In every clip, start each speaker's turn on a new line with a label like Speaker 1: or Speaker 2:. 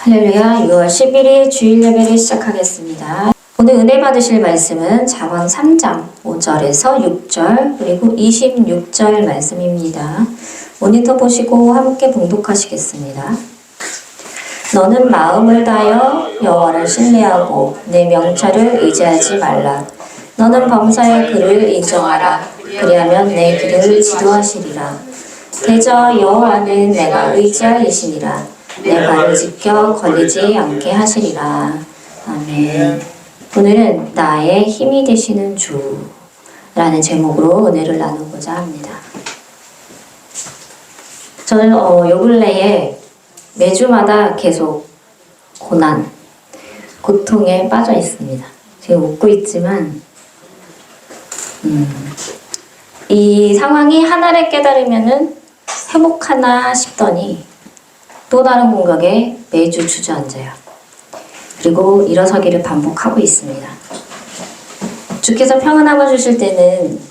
Speaker 1: 할렐루야. 6월 11일 주일 예배를 시작하겠습니다. 오늘 은혜 받으실 말씀은 잠언 3장 5절에서 6절 그리고 26절 말씀입니다. 모니터 보시고 함께 봉독하시겠습니다. 너는 마음을 다하여 여호와를 신뢰하고 내 명찰을 의지하지 말라. 너는 범사의 그를 인정하라. 그리하면 내 길을 지도하시리라. 대저 여호와는 내가 의지할 이시니라. 내 발을 지켜 걸리지 않게 하시리라. 아멘. 오늘은 나의 힘이 되시는 주라는 제목으로 은혜를 나누고자 합니다. 저는 요 근래에 매주마다 계속 고난, 고통에 빠져 있습니다. 지금 웃고 있지만 이 상황이 하나를 깨달으면은 회복하나 싶더니 또 다른 공격에 매주 주저앉아요. 그리고 일어서기를 반복하고 있습니다. 주께서 평안함을 주실 때는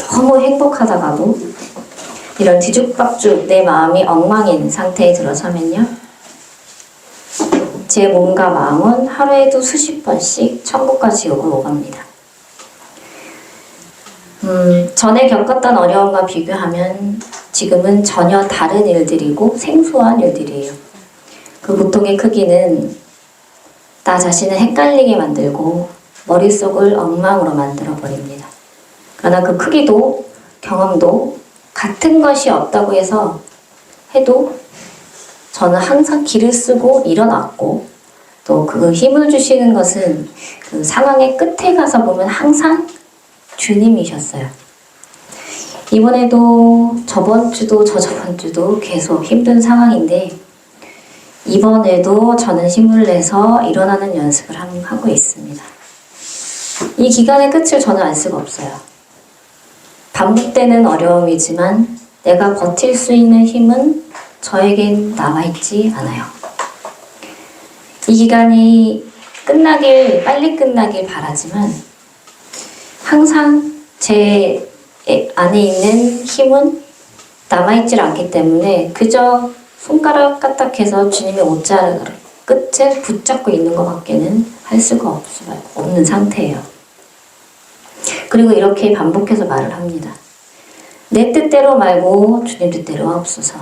Speaker 1: 너무 행복하다가도 이런 뒤죽박죽 내 마음이 엉망인 상태에 들어서면요, 제 몸과 마음은 하루에도 수십 번씩 천국과 지옥을 오갑니다. 전에 겪었던 어려움과 비교하면 지금은 전혀 다른 일들이고 생소한 일들이에요. 그 고통의 크기는 나 자신을 헷갈리게 만들고 머릿속을 엉망으로 만들어버립니다. 그러나 그 크기도 경험도 같은 것이 없다고 해도 저는 항상 기를 쓰고 일어났고, 또 그 힘을 주시는 것은 그 상황의 끝에 가서 보면 항상 주님이셨어요. 이번에도 저번 주도 저저번 주도 계속 힘든 상황인데, 이번에도 저는 힘을 내서 일어나는 연습을 하고 있습니다. 이 기간의 끝을 저는 알 수가 없어요. 반복되는 어려움이지만 내가 버틸 수 있는 힘은 저에겐 남아있지 않아요. 이 기간이 빨리 끝나길 바라지만 항상 제 안에 있는 힘은 남아있질 않기 때문에 그저 손가락 까딱해서 주님의 옷자락 끝을 붙잡고 있는 것밖에는 할 수가 없는 상태예요. 그리고 이렇게 반복해서 말을 합니다. 내 뜻대로 말고 주님 뜻대로 하옵소서.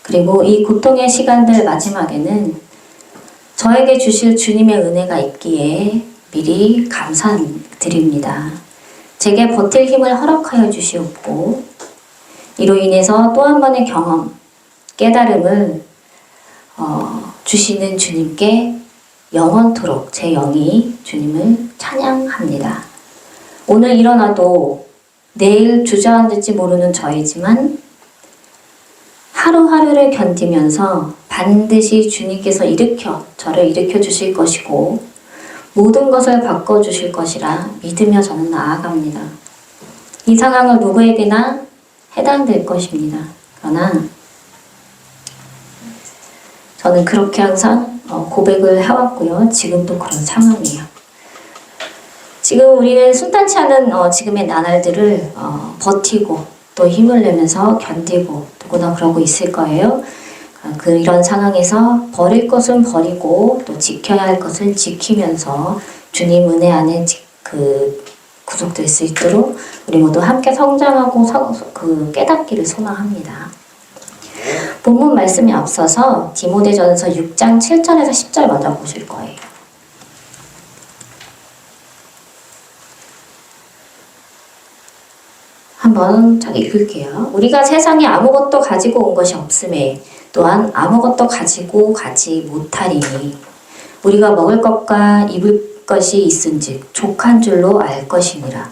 Speaker 1: 그리고 이 고통의 시간들 마지막에는 저에게 주실 주님의 은혜가 있기에 미리 감사드립니다. 제게 버틸 힘을 허락하여 주시옵고, 이로 인해서 또 한 번의 경험, 깨달음을 주시는 주님께 영원토록 제 영이 주님을 찬양합니다. 오늘 일어나도 내일 주저앉을지 모르는 저이지만 하루하루를 견디면서 반드시 주님께서 저를 일으켜 주실 것이고 모든 것을 바꿔주실 것이라 믿으며 저는 나아갑니다. 이 상황은 누구에게나 해당될 것입니다. 그러나 저는 그렇게 항상 고백을 해왔고요. 지금도 그런 상황이에요. 지금 우리는 순탄치 않은 지금의 나날들을 버티고 또 힘을 내면서 견디고 누구나 그러고 있을 거예요. 이런 상황에서 버릴 것은 버리고 또 지켜야 할 것은 지키면서 주님 은혜 안에 구속될 수 있도록 우리 모두 함께 성장하고 깨닫기를 소망합니다. 본문 말씀에 앞서서 디모데전서 6장 7절에서 10절 먼저 보실 거예요. 한번 읽을게요. 우리가 세상에 아무것도 가지고 온 것이 없음에 또한 아무것도 가지고 가지 못하리니 우리가 먹을 것과 입을 것이 있은즉 족한 줄로 알 것이니라.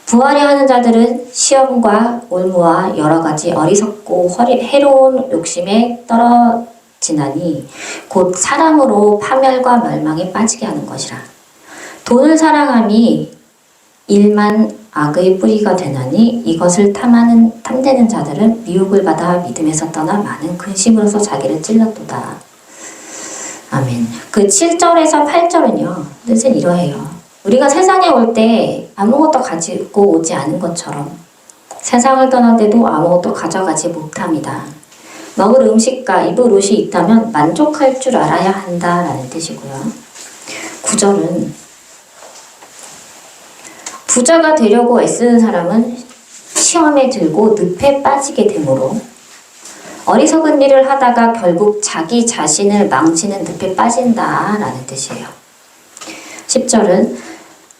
Speaker 1: 부하려 하는 자들은 시험과 올무와 여러 가지 어리석고 해로운 욕심에 떨어지나니 곧 사랑으로 파멸과 멸망에 빠지게 하는 것이라. 돈을 사랑함이 일만 악의 뿌리가 되나니 이것을 탐내는 자들은 미혹을 받아 믿음에서 떠나 많은 근심으로서 자기를 찔렀도다. 아멘. 그 7절에서 8절은요, 뜻은 이러해요. 우리가 세상에 올 때 아무것도 가지고 오지 않은 것처럼 세상을 떠날 때도 아무것도 가져가지 못합니다. 먹을 음식과 입을 옷이 있다면 만족할 줄 알아야 한다라는 뜻이고요. 9절은 부자가 되려고 애쓰는 사람은 시험에 들고 늪에 빠지게 되므로 어리석은 일을 하다가 결국 자기 자신을 망치는 늪에 빠진다라는 뜻이에요. 10절은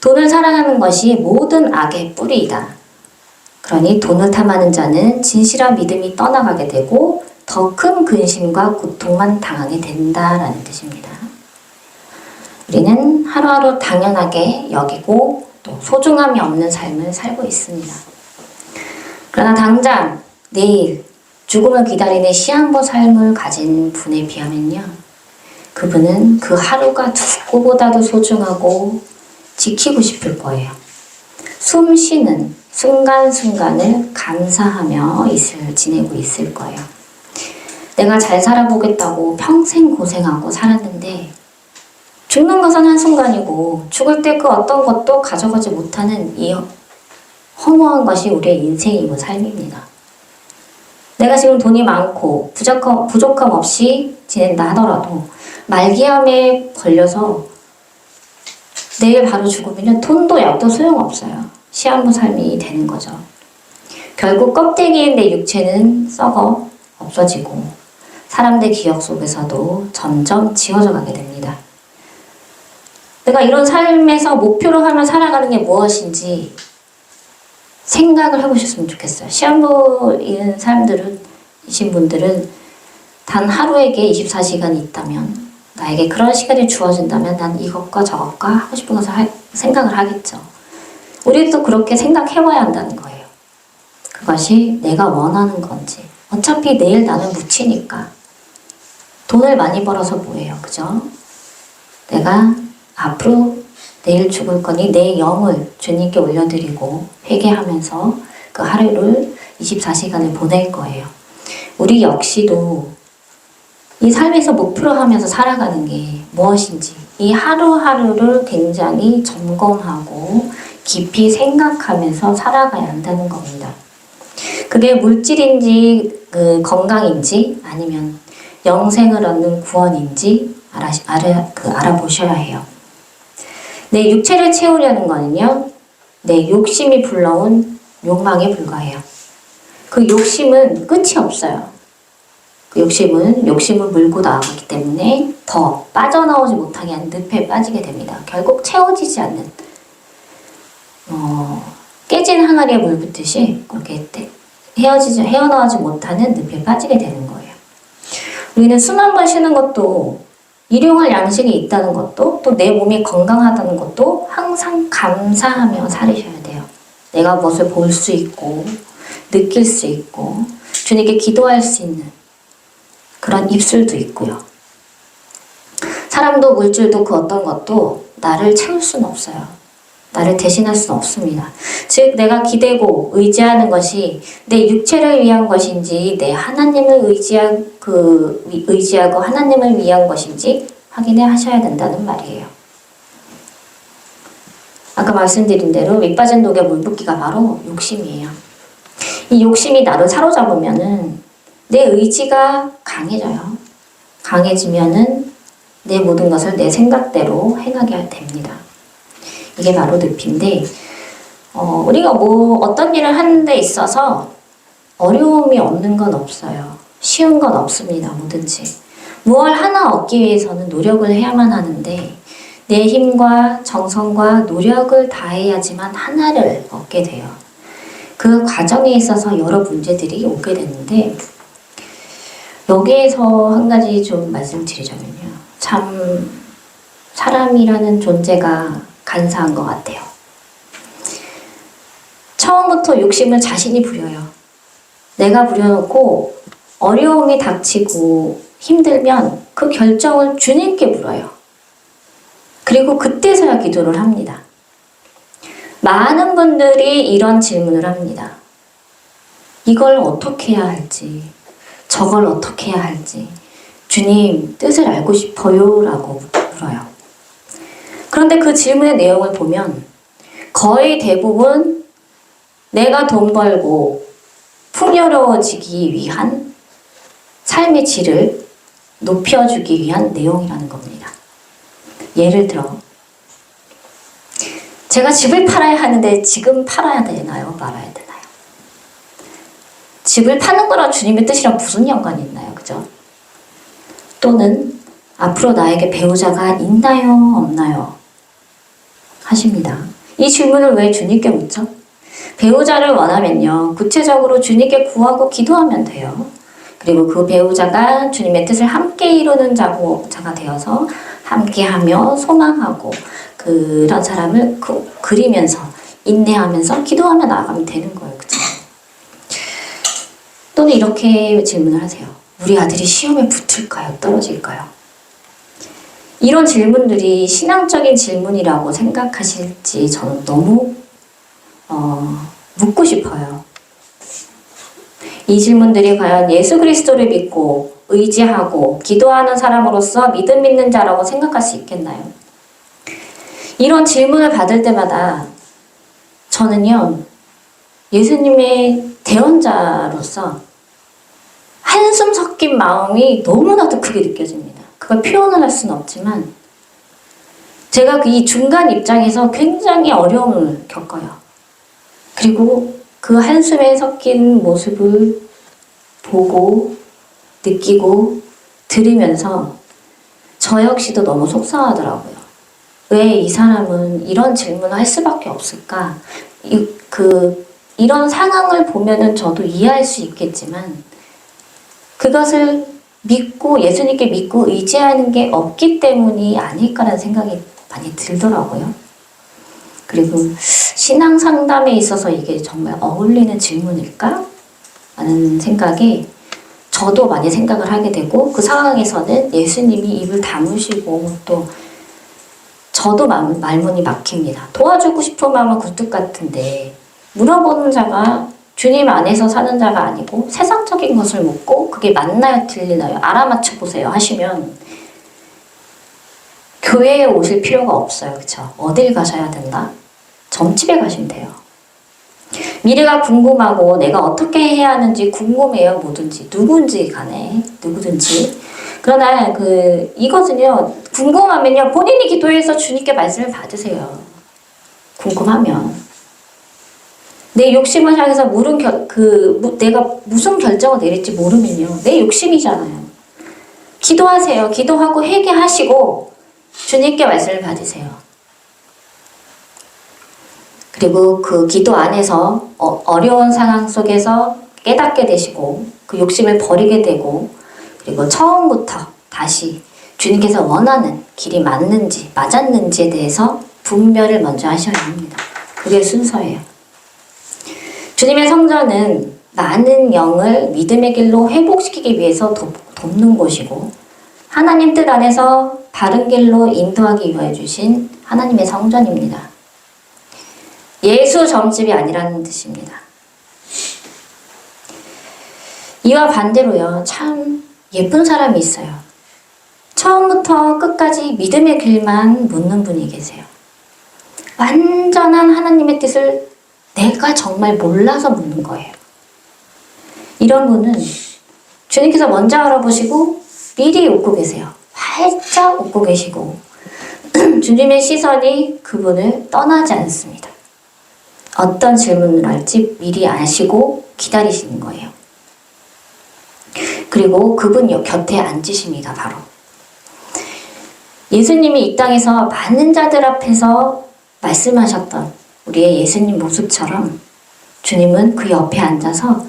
Speaker 1: 돈을 사랑하는 것이 모든 악의 뿌리이다. 그러니 돈을 탐하는 자는 진실한 믿음이 떠나가게 되고 더 큰 근심과 고통만 당하게 된다라는 뜻입니다. 우리는 하루하루 당연하게 여기고 또 소중함이 없는 삶을 살고 있습니다. 그러나 당장 내일 죽음을 기다리는 시한부 삶을 가진 분에 비하면요. 그분은 그 하루가 누구보다도 소중하고 지키고 싶을 거예요. 숨 쉬는 순간순간을 감사하며 지내고 있을 거예요. 내가 잘 살아보겠다고 평생 고생하고 살았는데 죽는 것은 한순간이고 죽을 때 그 어떤 것도 가져가지 못하는 이 허무한 것이 우리의 인생이고 삶입니다. 내가 지금 돈이 많고 부족함 없이 지낸다 하더라도 말기암에 걸려서 내일 바로 죽으면 돈도 약도 소용없어요. 시한부 삶이 되는 거죠. 결국 껍데기인 내 육체는 썩어 없어지고 사람들 기억 속에서도 점점 지워져 가게 됩니다. 내가 이런 삶에서 목표로 하며 살아가는 게 무엇인지 생각을 해보셨으면 좋겠어요. 시한부인 이신 분들은 단 하루에게 24시간이 있다면 나에게 그런 시간이 주어진다면 난 이것과 저것과 하고 싶은 것을 생각을 하겠죠. 우리도 그렇게 생각해봐야 한다는 거예요. 그것이 내가 원하는 건지. 어차피 내일 나는 묻히니까. 돈을 많이 벌어서 뭐예요, 그죠? 내가 앞으로 내일 죽을 거니 내 영을 주님께 올려드리고 회개하면서 그 하루를 24시간을 보낼 거예요. 우리 역시도 이 삶에서 목표로 하면서 살아가는 게 무엇인지 이 하루하루를 굉장히 점검하고 깊이 생각하면서 살아가야 한다는 겁니다. 그게 물질인지 건강인지 아니면 영생을 얻는 구원인지 알아보셔야 해요. 내 육체를 채우려는 거는요. 내 욕심이 불러온 욕망에 불과해요. 그 욕심은 끝이 없어요. 그 욕심을 물고 나가기 때문에 더 빠져나오지 못하게 하는 늪에 빠지게 됩니다. 결국 채워지지 않는 깨진 항아리에 물 붓듯이 그렇게 헤어나오지 못하는 늪에 빠지게 되는 거예요. 우리는 숨 한 번 쉬는 것도 일용할 양식이 있다는 것도 또 내 몸이 건강하다는 것도 항상 감사하며 살으셔야 돼요. 내가 무엇을 볼 수 있고 느낄 수 있고 주님께 기도할 수 있는 그런 입술도 있고요. 사람도 물질도 그 어떤 것도 나를 채울 수는 없어요. 나를 대신할 수는 없습니다. 즉 내가 기대고 의지하는 것이 내 육체를 위한 것인지 내 하나님을 의지하고 하나님을 위한 것인지 확인해 하셔야 된다는 말이에요. 아까 말씀드린 대로 밑빠진 독에 물 붓기가 바로 욕심이에요. 이 욕심이 나를 사로잡으면은 내 의지가 강해져요. 강해지면은 내 모든 것을 내 생각대로 행하게 됩니다. 이게 바로 늪인데 우리가 어떤 일을 하는 데 있어서 어려움이 없는 건 없어요. 쉬운 건 없습니다. 뭐든지. 무엇 하나 얻기 위해서는 노력을 해야만 하는데 내 힘과 정성과 노력을 다해야지만 하나를 얻게 돼요. 그 과정에 있어서 여러 문제들이 오게 되는데 여기에서 한 가지 좀 말씀드리자면요. 참 사람이라는 존재가 간사한 것 같아요. 처음부터 욕심을 자신이 부려요. 내가 부려놓고 어려움이 닥치고 힘들면 그 결정을 주님께 물어요. 그리고 그때서야 기도를 합니다. 많은 분들이 이런 질문을 합니다. 이걸 어떻게 해야 할지, 저걸 어떻게 해야 할지, 주님 뜻을 알고 싶어요 라고 물어요. 그런데 그 질문의 내용을 보면 거의 대부분 내가 돈 벌고 풍요로워지기 위한 삶의 질을 높여주기 위한 내용이라는 겁니다. 예를 들어 제가 집을 팔아야 하는데 지금 팔아야 되나요? 말아야 되나요? 집을 파는 거랑 주님의 뜻이랑 무슨 연관이 있나요? 그죠? 또는 앞으로 나에게 배우자가 있나요? 없나요? 하십니다. 이 질문을 왜 주님께 묻죠? 배우자를 원하면요. 구체적으로 주님께 구하고 기도하면 돼요. 그리고 그 배우자가 주님의 뜻을 함께 이루는 자가 되어서 함께하며 소망하고 그런 사람을 그리면서 인내하면서 기도하며 나아가면 되는 거예요. 그쵸? 또는 이렇게 질문을 하세요. 우리 아들이 시험에 붙을까요? 떨어질까요? 이런 질문들이 신앙적인 질문이라고 생각하실지 저는 너무 묻고 싶어요. 이 질문들이 과연 예수 그리스도를 믿고 의지하고 기도하는 사람으로서 믿음 있는 자라고 생각할 수 있겠나요? 이런 질문을 받을 때마다 저는요, 예수님의 대언자로서 한숨 섞인 마음이 너무나도 크게 느껴집니다. 그걸 표현을 할 수는 없지만 제가 이 중간 입장에서 굉장히 어려움을 겪어요. 그리고 그 한숨에 섞인 모습을 보고 느끼고 들으면서 저 역시도 너무 속상하더라고요. 왜 이 사람은 이런 질문을 할 수밖에 없을까? 이런 상황을 보면은 저도 이해할 수 있겠지만 그것을 믿고 예수님께 믿고 의지하는 게 없기 때문이 아닐까라는 생각이 많이 들더라고요. 그리고 신앙 상담에 있어서 이게 정말 어울리는 질문일까? 라는 생각에 저도 많이 생각을 하게 되고 그 상황에서는 예수님이 입을 다무시고 또 저도 말문이 막힙니다. 도와주고 싶은 마음은 굴뚝 같은데 물어보는 자가 주님 안에서 사는 자가 아니고 세상적인 것을 묻고 그게 맞나요? 틀리나요? 알아맞혀 보세요 하시면 교회에 오실 필요가 없어요. 그쵸? 어딜 가셔야 된다? 점집에 가시면 돼요. 미래가 궁금하고 내가 어떻게 해야 하는지 궁금해요. 뭐든지 누군지 간에 누구든지. 그러나 이것은요. 궁금하면요. 본인이 기도해서 주님께 말씀을 받으세요. 궁금하면. 내 욕심을 향해서 내가 무슨 결정을 내릴지 모르면요. 내 욕심이잖아요. 기도하세요. 기도하고 회개하시고 주님께 말씀을 받으세요. 그리고 그 기도 안에서 어려운 상황 속에서 깨닫게 되시고 그 욕심을 버리게 되고 그리고 처음부터 다시 주님께서 원하는 길이 맞았는지에 대해서 분별을 먼저 하셔야 합니다. 그게 순서예요. 주님의 성전은 많은 영을 믿음의 길로 회복시키기 위해서 돕는 곳이고 하나님 뜻 안에서 바른 길로 인도하기 위해 주신 하나님의 성전입니다. 예수 점집이 아니라는 뜻입니다. 이와 반대로요. 참 예쁜 사람이 있어요. 처음부터 끝까지 믿음의 길만 묻는 분이 계세요. 완전한 하나님의 뜻을 내가 정말 몰라서 묻는 거예요. 이런 분은 주님께서 먼저 알아보시고 미리 웃고 계세요. 활짝 웃고 계시고 주님의 시선이 그분을 떠나지 않습니다. 어떤 질문을 할지 미리 아시고 기다리시는 거예요. 그리고 그분 곁에 앉으십니다. 바로. 예수님이 이 땅에서 많은 자들 앞에서 말씀하셨던 우리의 예수님 모습처럼 주님은 그 옆에 앉아서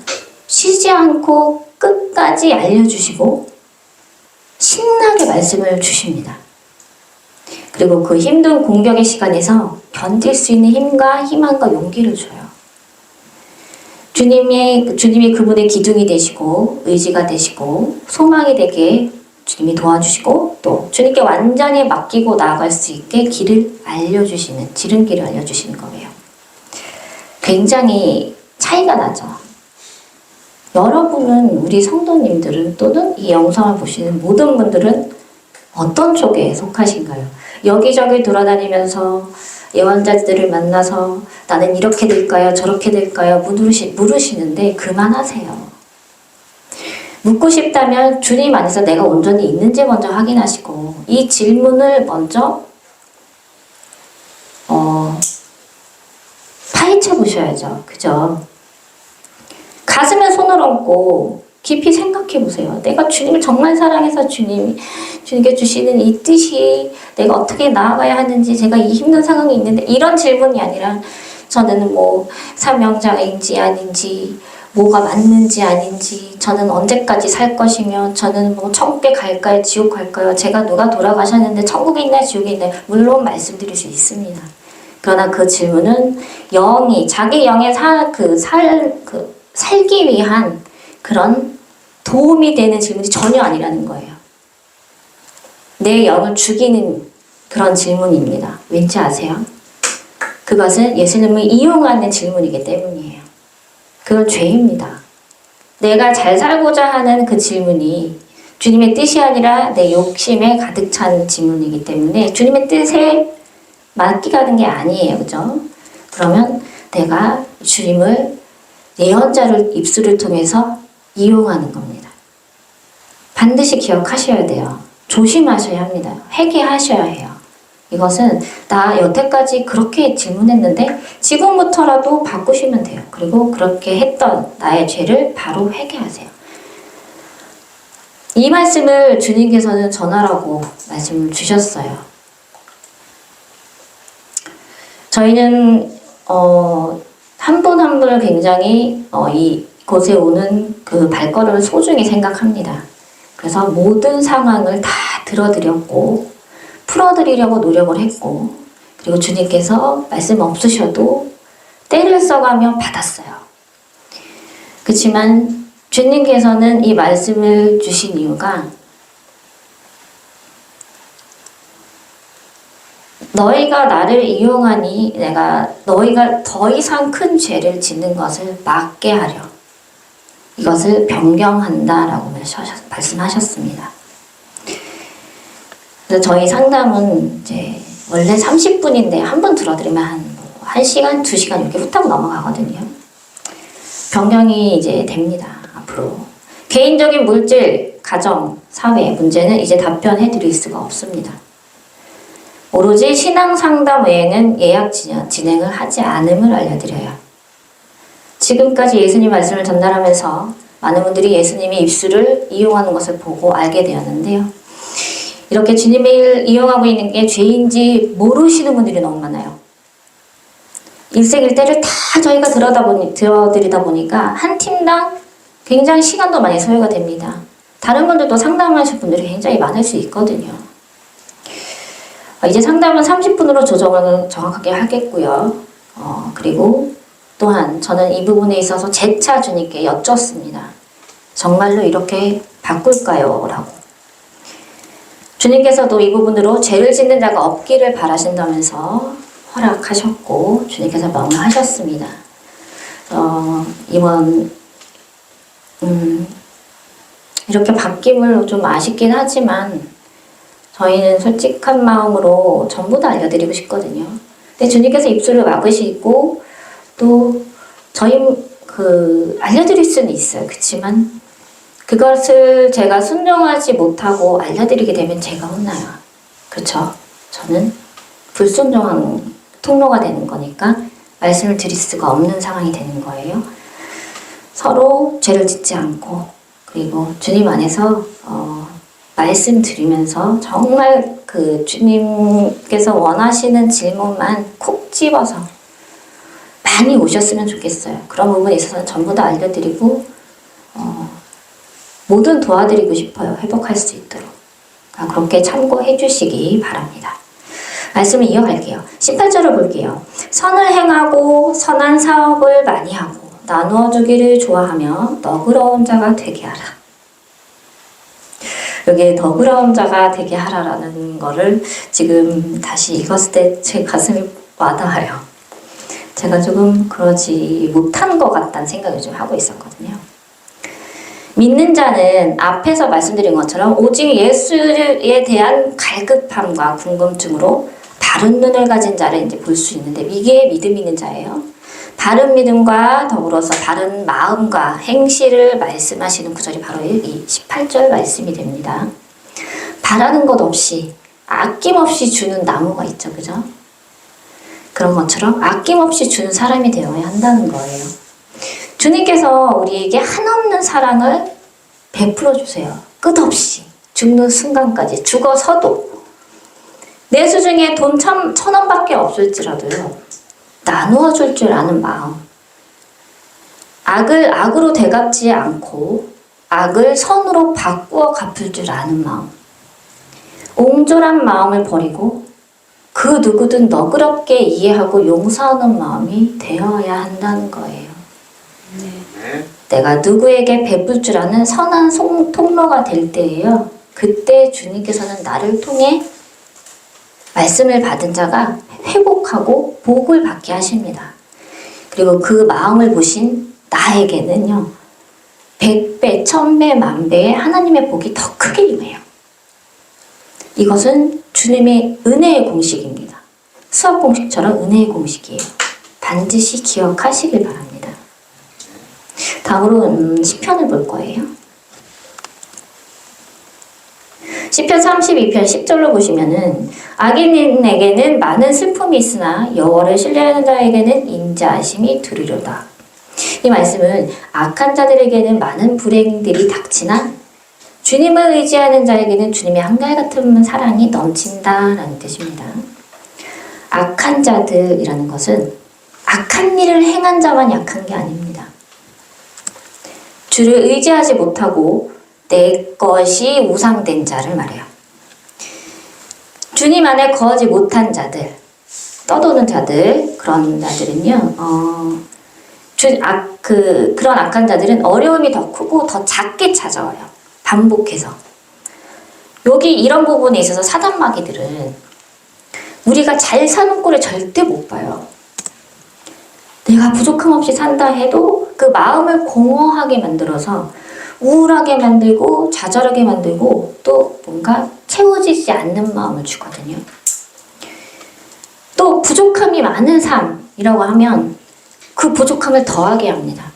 Speaker 1: 쉬지 않고 끝까지 알려주시고 신나게 말씀을 주십니다. 그리고 그 힘든 공격의 시간에서 견딜 수 있는 힘과 희망과 용기를 줘요. 주님이 그분의 기둥이 되시고 의지가 되시고 소망이 되게 주님이 도와주시고 또 주님께 완전히 맡기고 나아갈 수 있게 길을 알려주시는 지름길을 알려주시는 거예요. 굉장히 차이가 나죠. 여러분은 우리 성도님들은 또는 이 영상을 보시는 모든 분들은 어떤 쪽에 속하신가요? 여기저기 돌아다니면서 예언자들을 만나서 나는 이렇게 될까요? 저렇게 될까요? 물으시는데 그만하세요. 묻고 싶다면 주님 안에서 내가 온전히 있는지 먼저 확인하시고 이 질문을 먼저 파헤쳐 보셔야죠. 그죠? 가슴에 손을 얹고 깊이 생각해 보세요. 내가 주님을 정말 사랑해서 주님께 주시는 이 뜻이 내가 어떻게 나아가야 하는지, 제가 이 힘든 상황이 있는데, 이런 질문이 아니라 저는 뭐 사명자인지 아닌지, 뭐가 맞는지 아닌지, 저는 언제까지 살 것이며, 저는 뭐 천국에 갈까요, 지옥 갈까요, 제가 누가 돌아가셨는데 천국에 있나요, 지옥에 있나요? 물론 말씀드릴 수 있습니다. 그러나 그 질문은 자기 영의 살기 위한 그런 도움이 되는 질문이 전혀 아니라는 거예요. 내 영을 죽이는 그런 질문입니다. 왠지 아세요? 그것은 예수님을 이용하는 질문이기 때문이에요. 그건 죄입니다. 내가 잘 살고자 하는 그 질문이 주님의 뜻이 아니라 내 욕심에 가득 찬 질문이기 때문에 주님의 뜻에 맡기가는 게 아니에요. 그죠? 그러면 내가 주님을 예언자를 입술을 통해서 이용하는 겁니다. 반드시 기억하셔야 돼요. 조심하셔야 합니다. 회개하셔야 해요. 이것은 나 여태까지 그렇게 질문했는데 지금부터라도 바꾸시면 돼요. 그리고 그렇게 했던 나의 죄를 바로 회개하세요. 이 말씀을 주님께서는 전하라고 말씀을 주셨어요. 저희는 한 분 한 분을 굉장히 이곳에 오는 그 발걸음을 소중히 생각합니다. 그래서 모든 상황을 다 들어드렸고 풀어드리려고 노력을 했고, 그리고 주님께서 말씀 없으셔도 때를 써가며 받았어요. 그렇지만 주님께서는 이 말씀을 주신 이유가 너희가 나를 이용하니 너희가 더 이상 큰 죄를 짓는 것을 막게 하려 이것을 변경한다라고 말씀하셨습니다. 그래서 저희 상담은 이제 원래 30분인데 한 번 들어드리면 한 1시간, 2시간 이렇게 후딱 넘어가거든요. 변경이 이제 됩니다. 앞으로. 개인적인 물질, 가정, 사회 문제는 이제 답변해 드릴 수가 없습니다. 오로지 신앙 상담 외에는 예약 진행을 하지 않음을 알려드려요. 지금까지 예수님 말씀을 전달하면서 많은 분들이 예수님의 입술을 이용하는 것을 보고 알게 되었는데요. 이렇게 주님을 이용하고 있는 게 죄인지 모르시는 분들이 너무 많아요. 일생일대를 다 저희가 들어드리다 보니까 한 팀당 굉장히 시간도 많이 소요가 됩니다. 다른 분들도 상담하실 분들이 굉장히 많을 수 있거든요. 이제 상담은 30분으로 조정을 정확하게 하겠고요. 그리고 또한 저는 이 부분에 있어서 재차 주님께 여쭙습니다. 정말로 이렇게 바꿀까요? 라고. 주님께서도 이 부분으로 죄를 짓는 자가 없기를 바라신다면서 허락하셨고 주님께서 명하셨습니다. 이번 이렇게 바뀜을 좀 아쉽긴 하지만 저희는 솔직한 마음으로 전부 다 알려드리고 싶거든요. 근데 주님께서 입술을 막으시고 또 저희 알려드릴 수는 있어요. 그렇지만 그것을 제가 순종하지 못하고 알려드리게 되면 제가 혼나요. 그렇죠? 저는 불순종한 통로가 되는 거니까 말씀을 드릴 수가 없는 상황이 되는 거예요. 서로 죄를 짓지 않고 그리고 주님 안에서 말씀 드리면서 정말 그 주님께서 원하시는 질문만 콕 집어서 많이 오셨으면 좋겠어요. 그런 부분에 있어서는 전부 다 알려드리고 뭐든 도와드리고 싶어요. 회복할 수 있도록. 그렇게 참고해 주시기 바랍니다. 말씀을 이어갈게요. 18절을 볼게요. 선을 행하고 선한 사업을 많이 하고 나누어 주기를 좋아하며 너그러운 자가 되게 하라. 여기에 너그러운 자가 되게 하라라는 거를 지금 다시 읽었을 때 제 가슴이 와닿아요. 제가 조금 그러지 못한 것 같다는 생각을 좀 하고 있었거든요. 믿는 자는 앞에서 말씀드린 것처럼 오직 예수에 대한 갈급함과 궁금증으로 바른 눈을 가진 자를 이제 볼 수 있는데 이게 믿음 있는 자예요. 바른 믿음과 더불어서 바른 마음과 행실을 말씀하시는 구절이 바로 이 18절 말씀이 됩니다. 바라는 것 없이 아낌없이 주는 나무가 있죠. 그죠? 그런 것처럼 아낌없이 주는 사람이 되어야 한다는 거예요. 주님께서 우리에게 한없는 사랑을 베풀어 주세요. 끝없이 죽는 순간까지 죽어서도 내 수중에 돈 1,000원밖에 없을지라도요. 나누어 줄 줄 아는 마음. 악을 악으로 되갚지 않고 악을 선으로 바꾸어 갚을 줄 아는 마음. 옹졸한 마음을 버리고 그 누구든 너그럽게 이해하고 용서하는 마음이 되어야 한다는 거예요. 내가 누구에게 베풀 줄 아는 선한 통로가 될 때예요. 그때 주님께서는 나를 통해 말씀을 받은 자가 회복하고 복을 받게 하십니다. 그리고 그 마음을 보신 나에게는요. 100배, 1000배, 만배의 하나님의 복이 더 크게 임해요. 이것은 주님의 은혜의 공식입니다. 수학 공식처럼 은혜의 공식이에요. 반드시 기억하시길 바랍니다. 다음으로 시편을 볼 거예요. 시편 32편 10절로 보시면은 악인에게는 많은 슬픔이 있으나 여호와를 신뢰하는 자에게는 인자하심이 두리로다. 이 말씀은 악한 자들에게는 많은 불행들이 닥치나 주님을 의지하는 자에게는 주님의 한결같은 사랑이 넘친다라는 뜻입니다. 악한 자들이라는 것은 악한 일을 행한 자만 약한 게 아닙니다. 주를 의지하지 못하고 내 것이 우상된 자를 말해요. 주님 안에 거하지 못한 자들, 떠도는 자들, 그런 자들은요, 그런 악한 자들은 어려움이 더 크고 더 작게 찾아와요. 반복해서. 여기 이런 부분에 있어서 사단마귀들은 우리가 잘 사는 꼴을 절대 못 봐요. 내가 부족함 없이 산다 해도 그 마음을 공허하게 만들어서 우울하게 만들고 좌절하게 만들고 또 뭔가 채워지지 않는 마음을 주거든요. 또 부족함이 많은 삶이라고 하면 그 부족함을 더하게 합니다.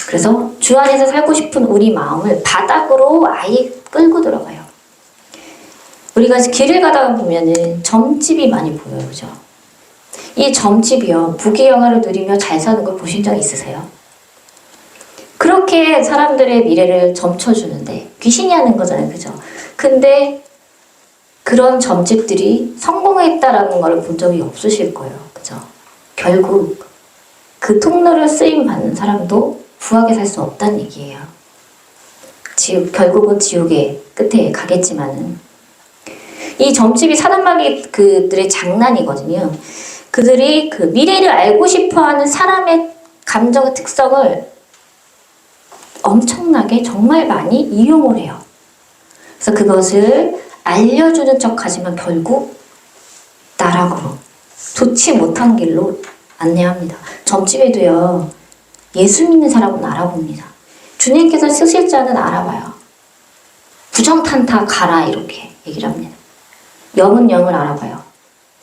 Speaker 1: 그래서 주 안에서 살고 싶은 우리 마음을 바닥으로 아예 끌고 들어가요. 우리가 길을 가다가 보면은 점집이 많이 보여요. 그죠? 이 점집이요. 부귀영화를 누리며 잘 사는 걸 보신 적 있으세요? 그렇게 사람들의 미래를 점쳐주는데 귀신이 하는 거잖아요. 그죠? 근데 그런 점집들이 성공했다라는 걸 본 적이 없으실 거예요. 그죠? 결국 그 통로를 쓰임받는 사람도 부하게 살 수 없다는 얘기예요. 결국은 지옥의 끝에 가겠지만은 이 점집이 사단마귀 그들의 장난이거든요. 그들이 그 미래를 알고 싶어하는 사람의 감정의 특성을 엄청나게 정말 많이 이용을 해요. 그래서 그것을 알려주는 척하지만 결국 나락으로 좋지 못한 길로 안내합니다. 점집에도요. 예수 믿는 사람은 알아봅니다. 주님께서 쓰실 자는 알아봐요. 부정탄타 가라 이렇게 얘기를 합니다. 영은 영을 알아봐요.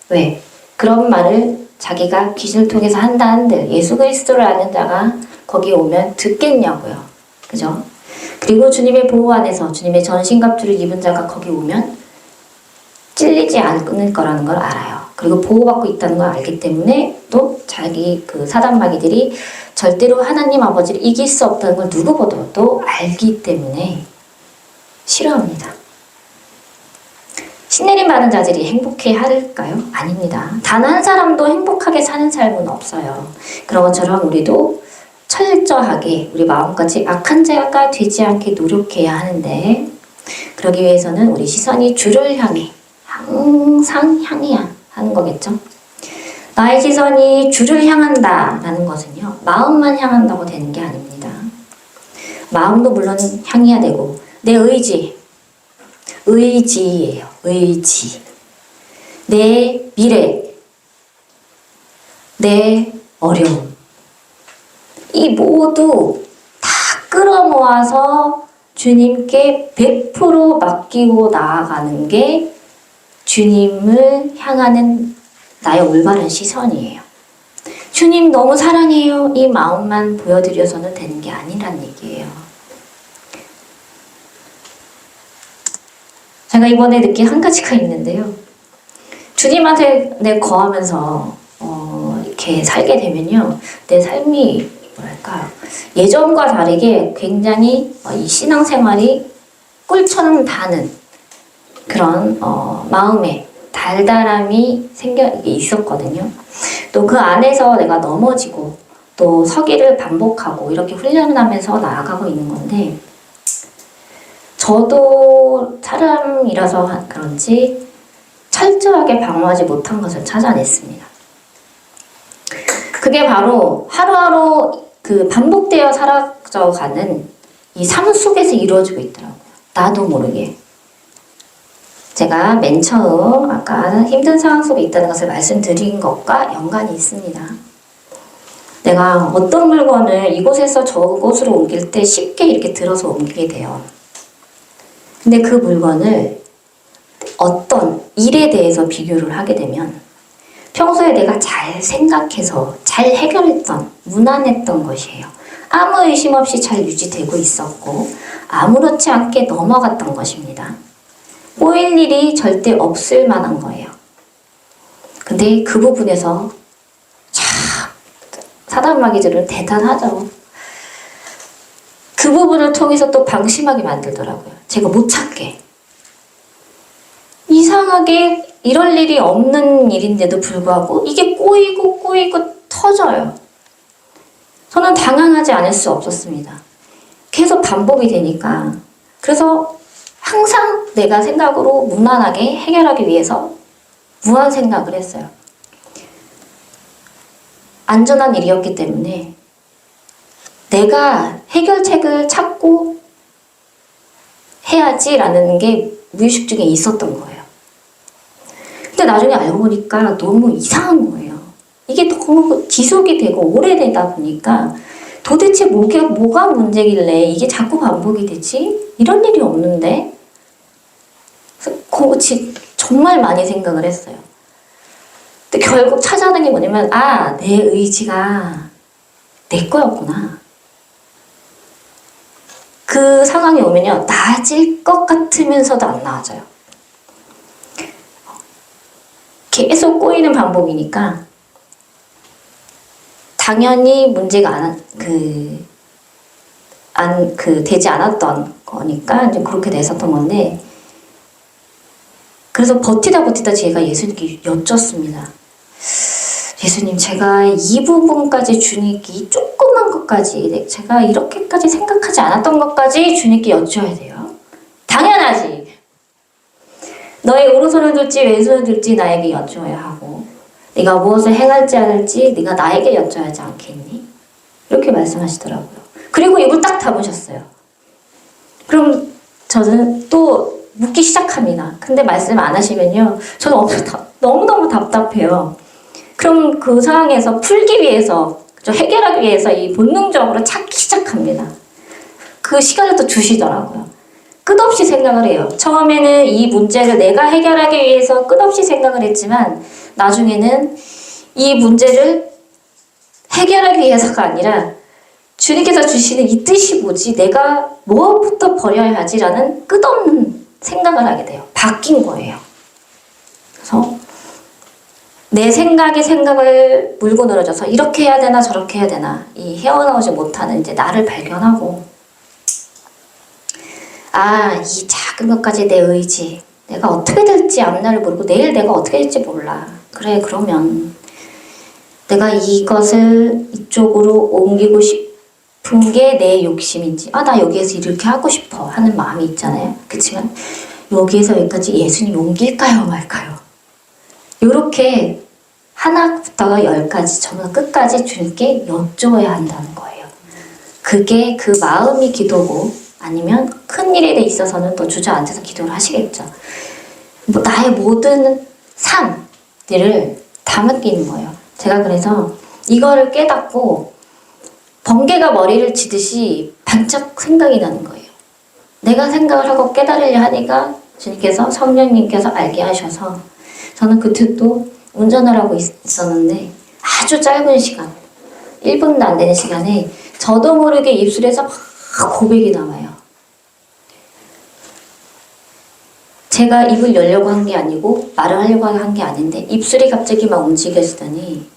Speaker 1: 왜? 그런 말을 자기가 귀신을 통해서 한다 한들 예수 그리스도를 아는 자가 거기에 오면 듣겠냐고요. 그죠? 그리고 주님의 보호 안에서 주님의 전신갑주를 입은 자가 거기 오면 찔리지 않을 거라는 걸 알아요. 그리고 보호받고 있다는 걸 알기 때문에 또 자기 그 사단마귀들이 절대로 하나님 아버지를 이길 수 없다는 걸 누구보다도 알기 때문에 싫어합니다. 신내림 받은 자들이 행복해 할까요? 아닙니다. 단 한 사람도 행복하게 사는 삶은 없어요. 그런 것처럼 우리도 철저하게 우리 마음까지 악한 자가 되지 않게 노력해야 하는데 그러기 위해서는 우리 시선이 주를 향해 항상 향해야 하는 거겠죠. 나의 시선이 주를 향한다 라는 것은요. 마음만 향한다고 되는 게 아닙니다. 마음도 물론 향해야 되고 내 의지예요. 의지. 내 미래, 내 어려움. 이 모두 다 끌어모아서 주님께 100% 맡기고 나아가는 게 주님을 향하는 나의 올바른 시선이에요. 주님 너무 사랑해요. 이 마음만 보여드려서는 되는 게 아니란 얘기예요. 제가 이번에 느낀 한 가지가 있는데요. 주님한테 내 거하면서 이렇게 살게 되면요. 내 삶이 뭐랄까 예전과 다르게 굉장히 이 신앙생활이 꿀처럼 다는 그런 마음에 달달함이 있었거든요. 또 그 안에서 내가 넘어지고 또 서기를 반복하고 이렇게 훈련을 하면서 나아가고 있는 건데 저도 사람이라서 그런지 철저하게 방어하지 못한 것을 찾아냈습니다. 그게 바로 하루하루 그 반복되어 사라져가는 이 삶 속에서 이루어지고 있더라고요. 나도 모르게. 제가 맨 처음 아까 힘든 상황 속에 있다는 것을 말씀드린 것과 연관이 있습니다. 내가 어떤 물건을 이곳에서 저곳으로 옮길 때 쉽게 이렇게 들어서 옮기게 돼요. 근데 그 물건을 어떤 일에 대해서 비교를 하게 되면 평소에 내가 잘 생각해서 잘 해결했던, 무난했던 것이에요. 아무 의심 없이 잘 유지되고 있었고 아무렇지 않게 넘어갔던 것입니다. 꼬일 일이 절대 없을 만한 거예요. 근데 그 부분에서 참 사단마귀들은 대단하죠. 그 부분을 통해서 또 방심하게 만들더라고요. 제가 못 찾게. 이상하게 이럴 일이 없는 일인데도 불구하고 이게 꼬이고 터져요. 저는 당황하지 않을 수 없었습니다. 계속 반복이 되니까. 그래서 항상 내가 생각으로 무난하게 해결하기 위해서 무한 생각을 했어요. 안전한 일이었기 때문에 내가 해결책을 찾고 해야지라는 게 무의식 중에 있었던 거예요. 근데 나중에 알고 보니까 너무 이상한 거예요. 이게 너무 지속이 되고 오래되다 보니까 도대체 뭐가 문제길래 이게 자꾸 반복이 되지? 이런 일이 없는데? 정말 많이 생각을 했어요. 근데 결국 찾아낸 게 뭐냐면 내 의지가 내 거였구나. 그 상황이 오면요. 나아질 것 같으면서도 안 나아져요. 계속 꼬이는 반복이니까 당연히 문제가 되지 않았던 거니까 이제 그렇게 됐었던 건데 그래서 버티다 제가 예수님께 여쭙습니다. 예수님, 제가 이 부분까지 주님께 이 조그만 것까지 제가 이렇게까지 생각하지 않았던 것까지 주님께 여쭤야 돼요. 당연하지. 너의 오른손을 들지 왼손을 들지 나에게 여쭤야 하고 네가 무엇을 행할지 안 할지 네가 나에게 여쭤야지 않겠니? 이렇게 말씀하시더라고요. 그리고 입을 딱 다무셨어요. 그럼 저는 또 묻기 시작합니다. 근데 말씀 안 하시면요. 저는 너무너무 답답해요. 그럼 그 상황에서 풀기 위해서, 해결하기 위해서 이 본능적으로 찾기 시작합니다. 그 시간을 또 주시더라고요. 끝없이 생각을 해요. 처음에는 이 문제를 내가 해결하기 위해서 끝없이 생각을 했지만 나중에는 이 문제를 해결하기 위해서가 아니라 주님께서 주시는 이 뜻이 뭐지? 내가 무엇부터 버려야 하지라는 끝없는 생각을 하게 돼요. 바뀐 거예요. 그래서 내 생각을 물고 늘어져서 이렇게 해야 되나 저렇게 해야 되나 이 헤어나오지 못하는 이제 나를 발견하고 이 작은 것까지 내 의지 내가 어떻게 될지 앞날을 모르고 내일 내가 어떻게 될지 몰라. 그래 그러면 내가 이것을 이쪽으로 옮기고 싶은 게 내 욕심인지 나 여기에서 이렇게 하고 싶어 하는 마음이 있잖아요. 그렇지만 여기에서 여기까지 예수님 옮길까요 말까요? 이렇게 하나부터 열까지 전부 끝까지 주님께 여쭤야 한다는 거예요. 그게 그 마음이 기도고 아니면 큰 일에 있어서는 또 주저앉아서 기도를 하시겠죠. 나의 모든 삶들을 다 맡기는 거예요. 제가 그래서 이거를 깨닫고 번개가 머리를 치듯이 반짝 생각이 나는 거예요. 내가 생각을 하고 깨달으려 하니까 주님께서 성령님께서 알게 하셔서 저는 그때 또 운전을 하고 있었는데 아주 짧은 시간, 1분도 안 되는 시간에 저도 모르게 입술에서 막 고백이 나와요. 제가 입을 열려고 한 게 아니고 말을 하려고 한 게 아닌데 입술이 갑자기 막 움직여지더니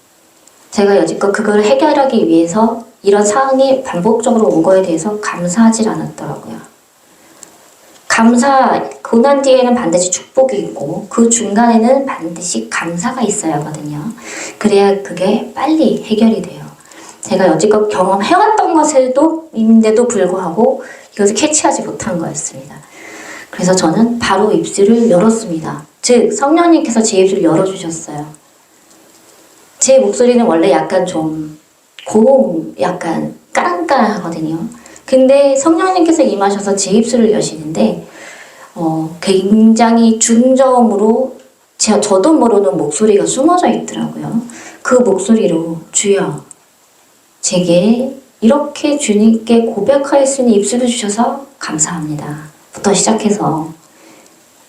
Speaker 1: 제가 여지껏 그걸 해결하기 위해서 이런 상황이 반복적으로 온 거에 대해서 감사하지 않았더라고요. 고난 뒤에는 반드시 축복이 있고 그 중간에는 반드시 감사가 있어야 하거든요. 그래야 그게 빨리 해결이 돼요. 제가 여지껏 경험해왔던 것인데도 불구하고 이것을 캐치하지 못한 거였습니다. 그래서 저는 바로 입술을 열었습니다. 즉 성령님께서 제 입술을 열어주셨어요. 제 목소리는 원래 약간 좀 약간 까랑까랑하거든요. 근데 성령님께서 임하셔서 제 입술을 여시는데 굉장히 중저음으로 저도 모르는 목소리가 숨어져 있더라고요. 그 목소리로 주여 제게 이렇게 주님께 고백할 수 있는 입술을 주셔서 감사합니다. 부터 시작해서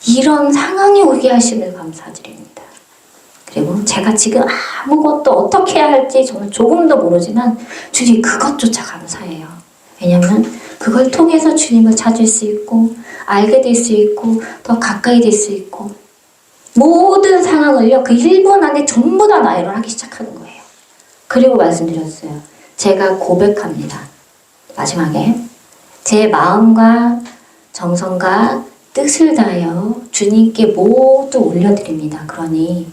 Speaker 1: 이런 상황이 오게 하심을 감사드립니다. 그리고 제가 지금 아무것도 어떻게 해야 할지 저는 조금도 모르지만 주님 그것조차 감사해요. 왜냐하면 그걸 통해서 주님을 찾을 수 있고 알게 될 수 있고 더 가까이 될 수 있고 모든 상황을요 그 1분 안에 전부 다 나열을 하기 시작하는 거예요. 그리고 말씀드렸어요. 제가 고백합니다. 마지막에 제 마음과 정성과 뜻을 다하여 주님께 모두 올려드립니다. 그러니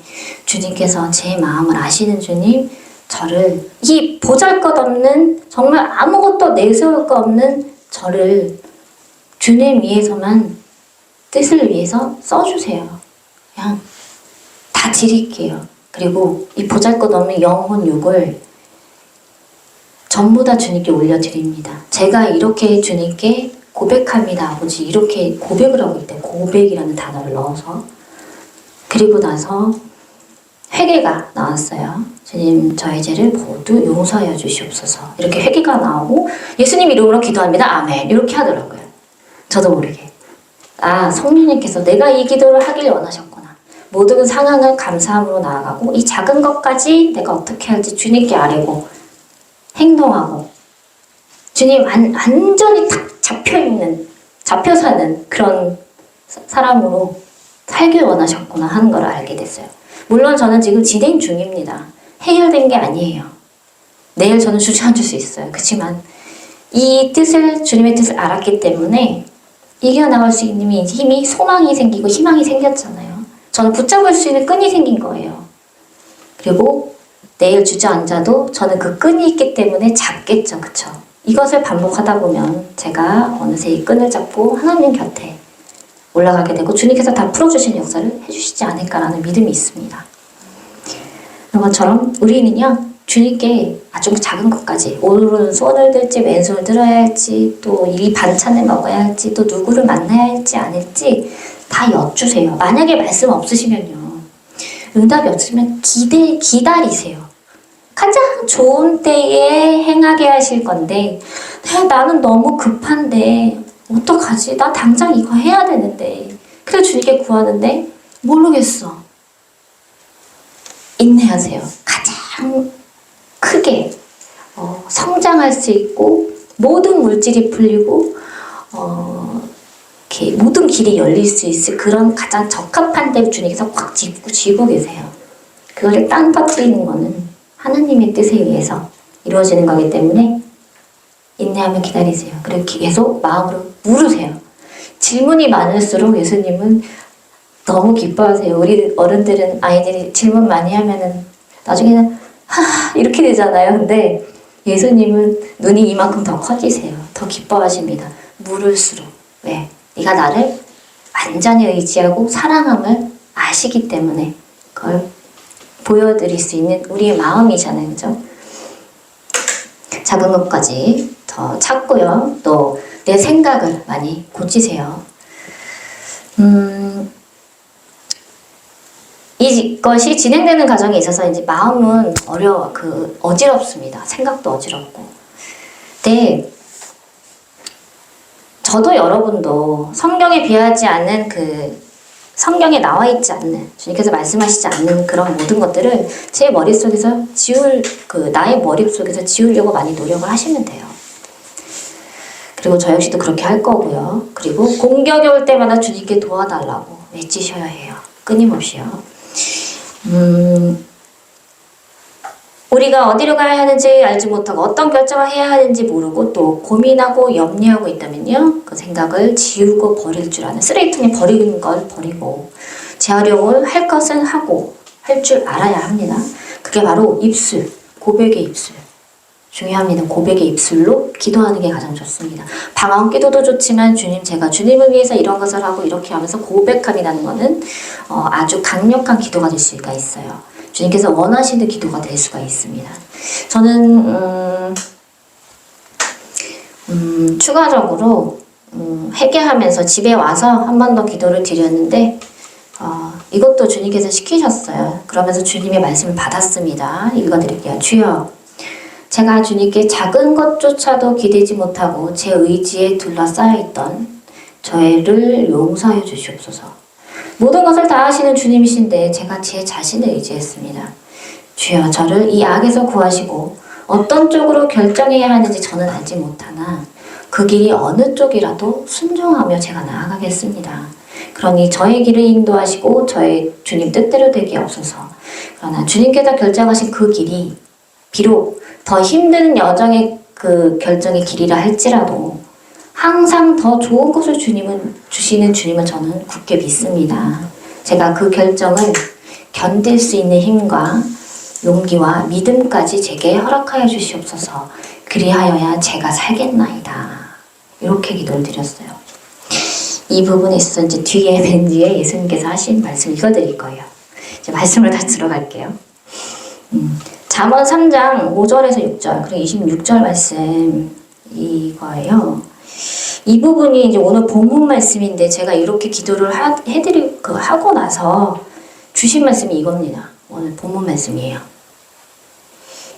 Speaker 1: 주님께서 제 마음을 아시는 주님, 저를 이 보잘것없는 정말 아무것도 내세울 거 없는 저를 주님 위해서만 뜻을 위해서 써주세요. 그냥 다 드릴게요. 그리고 이 보잘것없는 영혼 욕을 전부 다 주님께 올려드립니다. 제가 이렇게 주님께 고백합니다. 아버지 이렇게 고백을 하고 있대요. 고백이라는 단어를 넣어서. 그리고 나서 회개가 나왔어요. 주님 저의 죄를 모두 용서하여 주시옵소서. 이렇게 회개가 나오고 예수님 이름으로 기도합니다. 아멘. 이렇게 하더라고요. 저도 모르게. 성령님께서 내가 이 기도를 하길 원하셨구나. 모든 상황을 감사함으로 나아가고 이 작은 것까지 내가 어떻게 할지 주님께 아뢰고 행동하고 주님 완전히 딱 잡혀 사는 그런 사람으로 살길 원하셨구나 하는 걸 알게 됐어요. 물론 저는 지금 진행 중입니다. 해결된 게 아니에요. 내일 저는 주저앉을 수 있어요. 그렇지만 이 뜻을 주님의 뜻을 알았기 때문에 이겨나갈 수 있는 힘이 소망이 생기고 희망이 생겼잖아요. 저는 붙잡을 수 있는 끈이 생긴 거예요. 그리고 내일 주저앉아도 저는 그 끈이 있기 때문에 잡겠죠. 그쵸? 이것을 반복하다 보면 제가 어느새 이 끈을 잡고 하나님 곁에 올라가게 되고 주님께서 다 풀어주시는 역사를 해주시지 않을까라는 믿음이 있습니다. 그런 것처럼 우리는요. 주님께 아주 작은 것까지 오른손을 들지 왼손을 들어야 할지 또 이 반찬을 먹어야 할지 또 누구를 만나야 할지 안 할지 다 여쭈세요. 만약에 말씀 없으시면요. 응답이 없으면 기다리세요. 가장 좋은 때에 행하게 하실 건데 나는 너무 급한데 어떡하지? 나 당장 이거 해야 되는데 그래 주님께 구하는데 모르겠어. 인내하세요. 가장 크게 성장할 수 있고 모든 물질이 풀리고 이렇게 모든 길이 열릴 수 있을 그런 가장 적합한 때를 주님께서 꽉 쥐고 계세요. 그거를 땅 빠뜨리는 거는 하나님의 뜻에 의해서 이루어지는 거기 때문에 인내하며 기다리세요. 그리고 계속 마음으로 물으세요. 질문이 많을수록 예수님은 너무 기뻐하세요. 우리 어른들은 아이들이 질문 많이 하면은 나중에는 이렇게 되잖아요. 근데 예수님은 눈이 이만큼 더 커지세요. 더 기뻐하십니다. 물을수록. 왜? 네가 나를 완전히 의지하고 사랑함을 아시기 때문에 그걸 보여드릴 수 있는 우리의 마음이잖아요. 그죠? 작은 것까지 더 찾고요. 또 내 생각을 많이 고치세요. 이것이 진행되는 과정에 있어서 이제 마음은 어지럽습니다. 생각도 어지럽고. 근데 저도 여러분도 성경에 비하지 않는 그 성경에 나와 있지 않는, 주님께서 말씀하시지 않는 그런 모든 것들을 제 머릿속에서 나의 머릿속에서 지우려고 많이 노력을 하시면 돼요. 그리고 저 역시도 그렇게 할 거고요. 그리고 공격이 올 때마다 주님께 도와달라고 외치셔야 해요. 끊임없이요. 우리가 어디로 가야 하는지 알지 못하고 어떤 결정을 해야 하는지 모르고 또 고민하고 염려하고 있다면요. 그 생각을 지우고 버릴 줄 아는, 쓰레기통에 버리는 걸 버리고 재활용을 할 것은 하고 할 줄 알아야 합니다. 그게 바로 입술, 고백의 입술. 중요합니다. 고백의 입술로 기도하는 게 가장 좋습니다. 방언 기도도 좋지만 주님, 제가 주님을 위해서 이런 것을 하고 이렇게 하면서 고백함이라는 것은 아주 강력한 기도가 될 수가 있어요. 주님께서 원하시는 기도가 될 수가 있습니다. 저는 추가적으로 회개하면서 집에 와서 한 번 더 기도를 드렸는데 이것도 주님께서 시키셨어요. 그러면서 주님의 말씀을 받았습니다. 읽어드릴게요. 주여, 제가 주님께 작은 것조차도 기대지 못하고 제 의지에 둘러싸여 있던 저를 용서해 주시옵소서. 모든 것을 다 하시는 주님이신데 제가 제 자신을 의지했습니다. 주여, 저를 이 악에서 구하시고 어떤 쪽으로 결정해야 하는지 저는 알지 못하나 그 길이 어느 쪽이라도 순종하며 제가 나아가겠습니다. 그러니 저의 길을 인도하시고 저의 주님 뜻대로 되게 없소서. 그러나 주님께서 결정하신 그 길이 비록 더 힘든 여정의 그 결정의 길이라 할지라도 항상 더 좋은 것을 주시는 주님은 저는 굳게 믿습니다. 제가 그 결정을 견딜 수 있는 힘과 용기와 믿음까지 제게 허락하여 주시옵소서. 그리하여야 제가 살겠나이다. 이렇게 기도를 드렸어요. 이 부분에 있어서 이제 뒤에 맨 뒤에 예수님께서 하신 말씀 읽어드릴 거예요. 이제 말씀을 다 들어갈게요. 잠언 3장 5절에서 6절 그리고 26절 말씀 이거예요. 이 부분이 이제 오늘 본문 말씀인데 제가 이렇게 기도를 하고 나서 주신 말씀이 이겁니다. 오늘 본문 말씀이에요.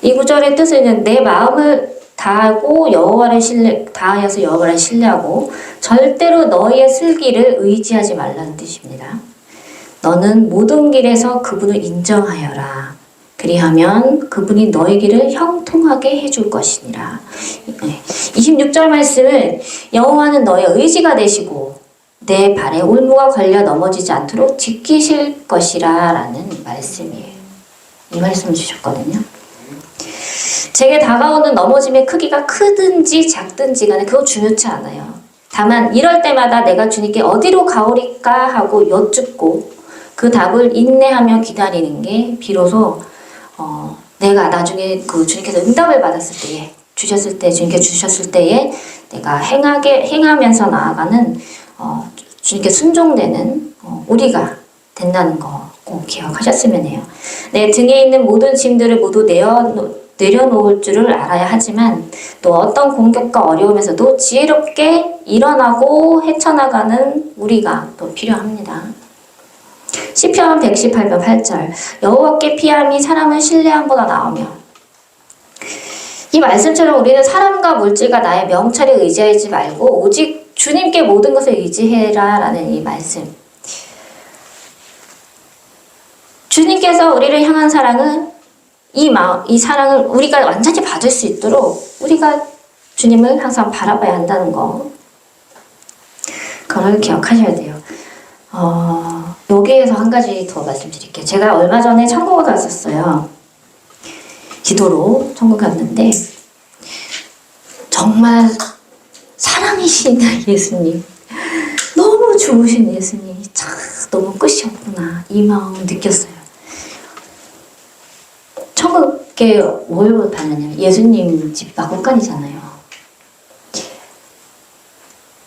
Speaker 1: 이 구절의 뜻은 내 마음을 다하여서 여호와를 신뢰하고 절대로 너의 슬기를 의지하지 말라는 뜻입니다. 너는 모든 길에서 그분을 인정하여라. 그리하면 그분이 너의 길을 형통하게 해줄 것이니라. 26절 말씀은 여호와는 너의 의지가 되시고 내 발에 올무가 걸려 넘어지지 않도록 지키실 것이라 라는 말씀이에요. 이 말씀을 주셨거든요. 제게 다가오는 넘어짐의 크기가 크든지 작든지 간에 그거 중요치 않아요. 다만 이럴 때마다 내가 주님께 어디로 가오리까 하고 여쭙고 그 답을 인내하며 기다리는 게 비로소 내가 나중에 그 주님께서 응답을 받았을 때에 주님께 주셨을 때에 내가 행하면서 나아가는 주님께 순종되는 우리가 된다는 거 꼭 기억하셨으면 해요. 내 등에 있는 모든 짐들을 모두 내려놓을 줄을 알아야 하지만 또 어떤 공격과 어려움에서도 지혜롭게 일어나고 헤쳐나가는 우리가 또 필요합니다. 시편 118편 8절 여호와께 피함이 사람을 신뢰함보다 나으며 이 말씀처럼 우리는 사람과 물질과 나의 명찰에 의지하지 말고 오직 주님께 모든 것을 의지해라 라는 이 말씀. 주님께서 우리를 향한 사랑은 이 사랑을 우리가 완전히 받을 수 있도록 우리가 주님을 항상 바라봐야 한다는 거. 그걸 기억하셔야 돼요. 여기에서 한 가지 더 말씀드릴게요. 제가 얼마 전에 천국을 갔었어요. 기도로 천국 갔는데 정말 사랑이신 예수님, 너무 좋으신 예수님이 참 너무 끝이 없구나 이 마음 느꼈어요. 천국에 뭘 받느냐면 예수님 집 마구간이잖아요.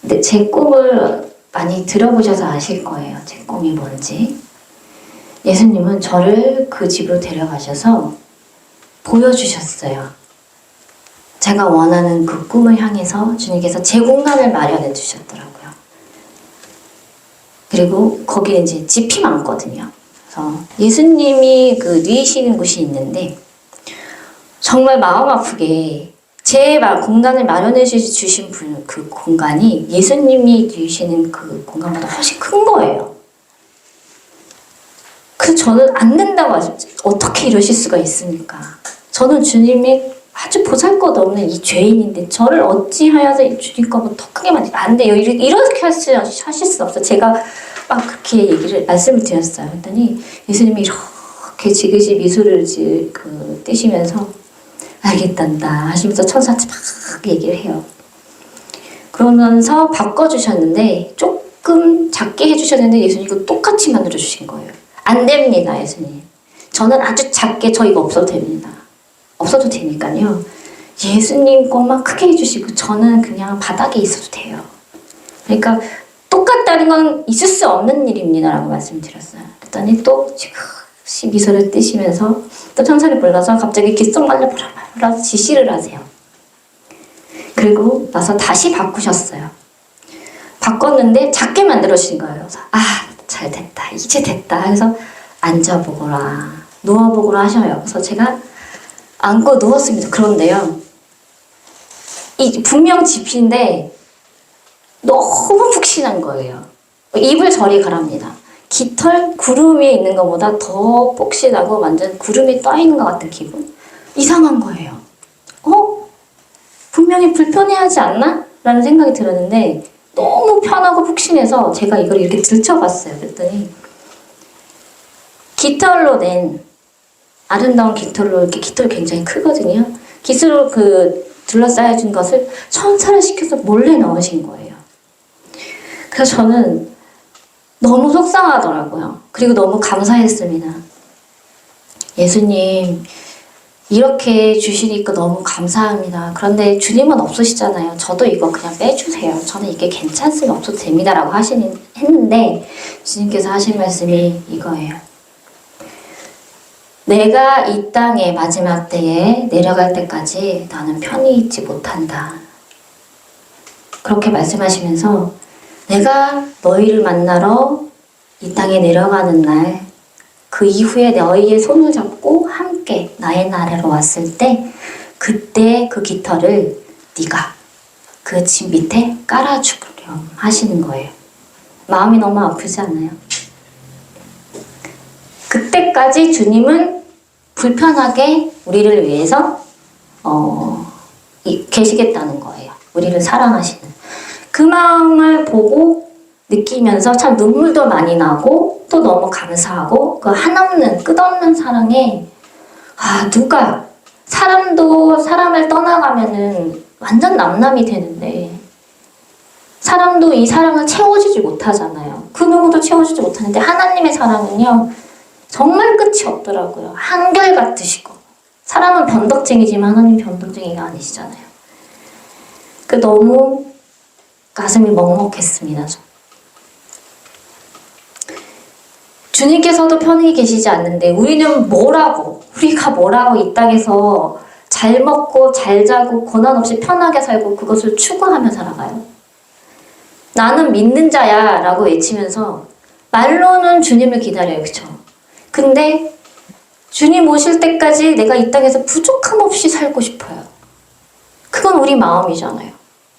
Speaker 1: 근데 제 꿈을 많이 들어보셔서 아실 거예요. 제 꿈이 뭔지. 예수님은 저를 그 집으로 데려가셔서 보여주셨어요. 제가 원하는 그 꿈을 향해서 주님께서 제 공간을 마련해 주셨더라고요. 그리고 거기에 이제 집이 많거든요. 그래서 예수님이 누이시는 곳이 있는데 정말 마음 아프게 제 공간을 마련해 주신 그 공간이 예수님이 누이시는 그 공간보다 훨씬 큰 거예요. 그래서 저는 안 된다고 하셨죠. 어떻게 이러실 수가 있습니까? 저는 주님이 아주 보잘것없는 이 죄인인데 저를 어찌하여서 이 주님 거보다 더 크게 만지 안 돼요. 이렇게 하실 수 없어요. 제가 막 그렇게 말씀을 드렸어요. 그랬더니 예수님이 이렇게 지그시 미소를 띄시면서 알겠단다 하시면서 천사한테 막 얘기를 해요. 그러면서 바꿔주셨는데 조금 작게 해주셨는데 예수님 이거 똑같이 만들어주신 거예요. 안 됩니다, 예수님. 저는 아주 작게 저 이거 없어도 됩니다. 없어도 되니까요. 예수님 것만 크게 해주시고 저는 그냥 바닥에 있어도 돼요. 그러니까 똑같다는 건 있을 수 없는 일입니다 라고 말씀드렸어요. 그랬더니 또 지그시 미소를 띄시면서 또 천사를 불러서 갑자기 귓속말로 보라 지시를 하세요. 그리고 나서 다시 바꾸셨어요. 바꿨는데 작게 만들어주신 거예요. 그래서 잘 됐다. 이제 됐다. 그래서 앉아보거라. 누워보거라 하셔요. 그래서 제가 앉고 누웠습니다. 그런데요. 분명 집인데 너무 푹신한 거예요. 입을 저리 가랍니다. 깃털 구름 위에 있는 것보다 더 폭신하고 완전 구름이 떠있는 것 같은 기분? 이상한 거예요. 분명히 불편해하지 않나? 라는 생각이 들었는데 너무 편하고 푹신해서 제가 이걸 이렇게 들춰봤어요. 그랬더니 깃털로 낸 아름다운 깃털로 이렇게 깃털이 굉장히 크거든요. 깃으로 둘러싸여진 것을 천사를 시켜서 몰래 넣으신 거예요. 그래서 저는 너무 속상하더라고요. 그리고 너무 감사했습니다. 예수님 이렇게 주시니까 너무 감사합니다. 그런데 주님은 없으시잖아요. 저도 이거 그냥 빼주세요. 저는 이게 괜찮으면 없어도 됩니다. 라고 했는데 주님께서 하신 말씀이 이거예요. 내가 이 땅의 마지막 때에 내려갈 때까지 나는 편히 있지 못한다. 그렇게 말씀하시면서 내가 너희를 만나러 이 땅에 내려가는 날 그 이후에 너희의 손을 잡고 함께 나의 나라로 왔을 때 그때 그 깃털을 네가 그 집 밑에 깔아주렴 하시는 거예요. 마음이 너무 아프지 않아요? 그때까지 주님은 불편하게 우리를 위해서 계시겠다는 거예요. 우리를 사랑하시는. 그 마음을 보고 느끼면서 참 눈물도 많이 나고 또 너무 감사하고 그 한없는 끝없는 사랑에 누가 사람도 사람을 떠나가면은 완전 남남이 되는데 사람도 이 사랑을 채워주지 못하잖아요. 그 누구도 채워주지 못하는데 하나님의 사랑은요 정말 끝이 없더라고요. 한결같으시고 사람은 변덕쟁이지만 하나님 변덕쟁이가 아니시잖아요. 너무 가슴이 먹먹했습니다. 주님께서도 편히 계시지 않는데 우리가 뭐라고 이 땅에서 잘 먹고 잘 자고 고난 없이 편하게 살고 그것을 추구하며 살아가요. 나는 믿는 자야 라고 외치면서 말로는 주님을 기다려요. 그쵸? 근데 주님 오실 때까지 내가 이 땅에서 부족함 없이 살고 싶어요. 그건 우리 마음이잖아요.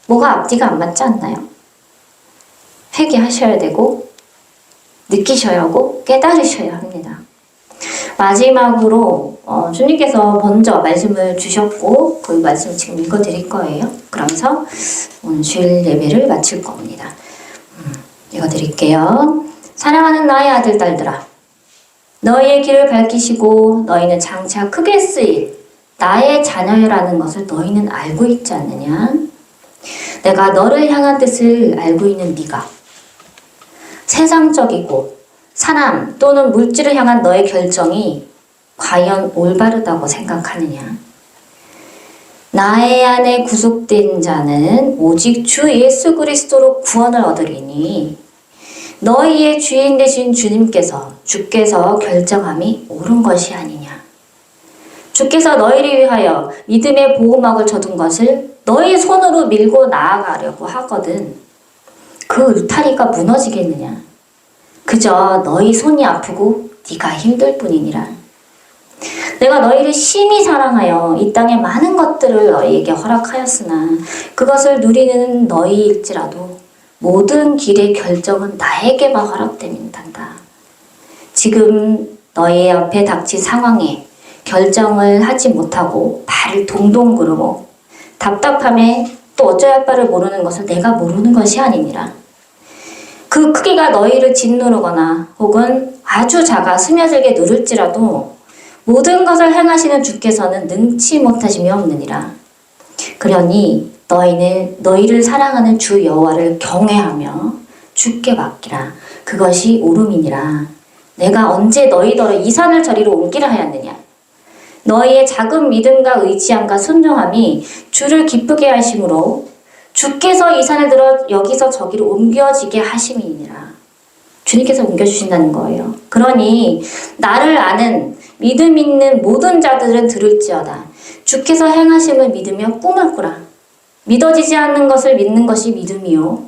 Speaker 1: 뭐가 앞뒤가 안 맞지 않나요? 회개하셔야 되고 느끼셔야 하고 깨달으셔야 합니다. 마지막으로 주님께서 먼저 말씀을 주셨고 그 말씀 지금 읽어드릴 거예요. 그러면서 오늘 주일 예배를 마칠 겁니다. 읽어드릴게요. 사랑하는 나의 아들 딸들아 너희의 길을 밝히시고 너희는 장차 크게 쓰일 나의 자녀라는 것을 너희는 알고 있지 않느냐? 내가 너를 향한 뜻을 알고 있는 네가 세상적이고 사람 또는 물질을 향한 너의 결정이 과연 올바르다고 생각하느냐? 나의 안에 구속된 자는 오직 주 예수 그리스도로 구원을 얻으리니 너희의 주인 되신 주께서 결정함이 옳은 것이 아니냐? 주께서 너희를 위하여 믿음의 보호막을 쳐둔 것을 너희의 손으로 밀고 나아가려고 하거든 그 울타리가 무너지겠느냐? 그저 너희 손이 아프고 네가 힘들 뿐이니라. 내가 너희를 심히 사랑하여 이 땅의 많은 것들을 너희에게 허락하였으나 그것을 누리는 너희일지라도 모든 길의 결정은 나에게만 허락됨인단다. 지금 너희 앞에 닥친 상황에 결정을 하지 못하고 발을 동동 구르고 답답함에 또 어찌할 할 바를 모르는 것을 내가 모르는 것이 아니니라. 그 크기가 너희를 짓누르거나 혹은 아주 작아 스며들게 누를지라도 모든 것을 행하시는 주께서는 능치 못하심이 없느니라. 그러니 너희를 사랑하는 주 여호와를 경외하며 주께 맡기라. 그것이 옳음이니라. 내가 언제 너희더러 이 산을 저리로 옮기라 하였느냐. 너희의 작은 믿음과 의지함과 순종함이 주를 기쁘게 하심으로 주께서 이 산을 들어 여기서 저기로 옮겨지게 하심이니라. 주님께서 옮겨주신다는 거예요. 그러니 나를 아는 믿음 있는 모든 자들은 들을지어다. 주께서 행하심을 믿으며 꿈을 꾸라. 믿어지지 않는 것을 믿는 것이 믿음이요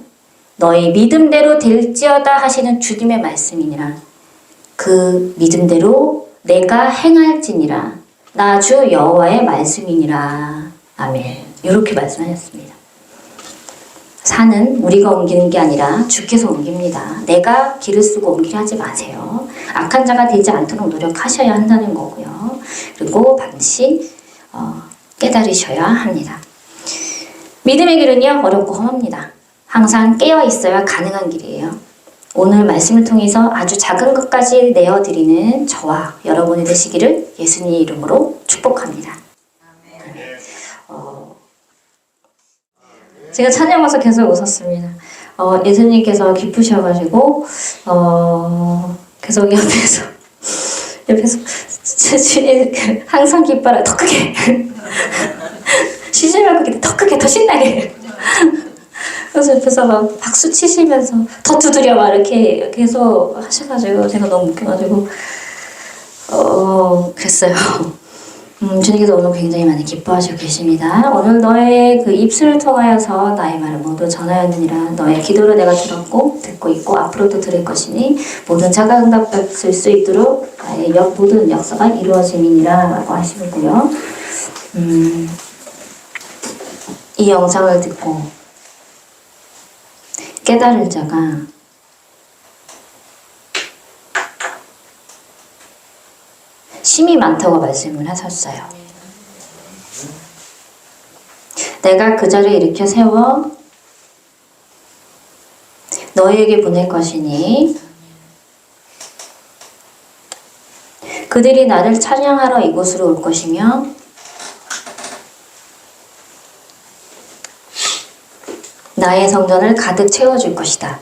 Speaker 1: 너희 믿음대로 될지어다 하시는 주님의 말씀이니라. 그 믿음대로 내가 행할지니라. 나 주 여호와의 말씀이니라. 아멘. 이렇게 말씀하셨습니다. 산은 우리가 옮기는 게 아니라 주께서 옮깁니다. 내가 길을 쓰고 옮기려 하지 마세요. 악한 자가 되지 않도록 노력하셔야 한다는 거고요. 그리고 반드시 깨달으셔야 합니다. 믿음의 길은요, 어렵고 험합니다. 항상 깨어 있어야 가능한 길이에요. 오늘 말씀을 통해서 아주 작은 것까지 내어드리는 저와 여러분이 되시기를 예수님 이름으로 축복합니다. 제가 찬양 와서 계속 웃었습니다. 예수님께서 기쁘셔가지고 계속 옆에서 주님 항상 기뻐라 더 크게 쉬지 말고 더 크게 더 신나게 그래서 옆에서 막 박수 치시면서 더 두드려 막 이렇게 계속 하셔가지고 제가 너무 웃겨가지고 그랬어요. 주님께서 오늘 굉장히 많이 기뻐하시고 계십니다. 오늘 너의 그 입술을 통하여서 나의 말을 모두 전하였느니라. 너의 기도를 내가 들었고 듣고 있고 앞으로도 들을 것이니 모든 자가 응답받을 수 있도록 나의 모든 역사가 이루어짐이니라 라고 하시고요. 이 영상을 듣고 깨달을 자가 심이 많다고 말씀을 하셨어요. 내가 그 자를 일으켜 세워 너희에게 보낼 것이니 그들이 나를 찬양하러 이곳으로 올 것이며 나의 성전을 가득 채워줄 것이다.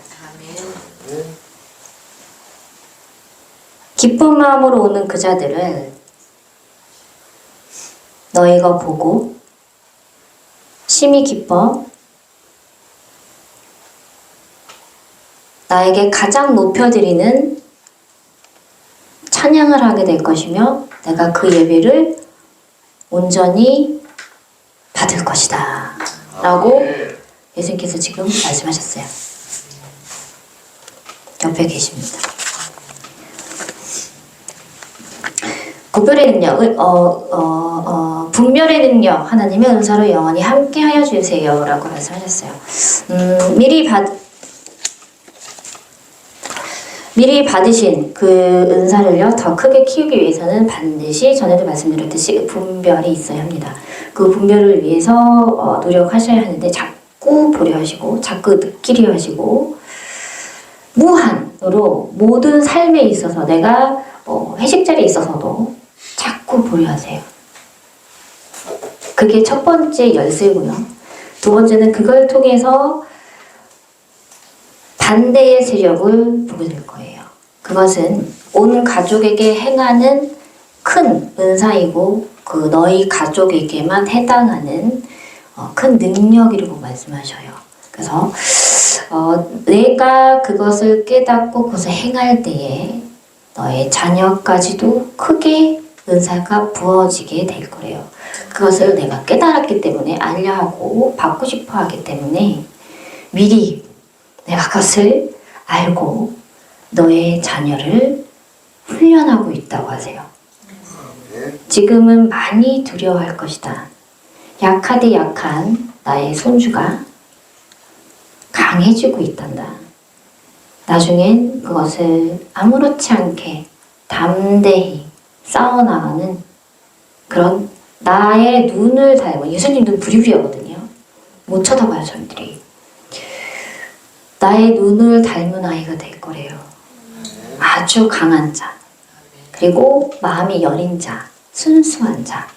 Speaker 1: 기쁜 마음으로 오는 그 자들을 너희가 보고 심히 기뻐 나에게 가장 높여드리는 찬양을 하게 될 것이며 내가 그 예배를 온전히 받을 것이다 라고 예수님께서 지금 말씀하셨어요. 옆에 계십니다. 구별의 능력, 분별의 능력, 하나님의 은사로 영원히 함께하여 주세요 라고 말씀하셨어요. 미리 받으신 그 은사를요 더 크게 키우기 위해서는 반드시 전에도 말씀드렸듯이 분별이 있어야 합니다. 그 분별을 위해서 노력하셔야 하는데 자꾸 보려 하시고 자꾸 느끼려 하시고 무한으로 모든 삶에 있어서 내가 회식 자리에 있어서도 자꾸 보려 하세요. 그게 첫 번째 열쇠고요. 두 번째는 그걸 통해서 반대의 세력을 보게 될 거예요. 그것은 온 가족에게 행하는 큰 은사이고 그 너희 가족에게만 해당하는 큰 능력이라고 말씀하셔요. 그래서 내가 그것을 깨닫고 그것을 행할 때에 너의 자녀까지도 크게 은사가 부어지게 될 거래요. 그것을 내가 깨달았기 때문에 알려 하고 받고 싶어 하기 때문에 미리 내가 그것을 알고 너의 자녀를 훈련하고 있다고 하세요. 지금은 많이 두려워할 것이다. 약하되 약한 나의 손주가 강해지고 있단다. 나중엔 그것을 아무렇지 않게 담대히 싸워나가는 그런 나의 눈을 닮은, 예수님 눈 부리부리하거든요. 못 쳐다봐요, 저희들이. 나의 눈을 닮은 아이가 될 거래요. 아주 강한 자, 그리고 마음이 여린 자, 순수한 자.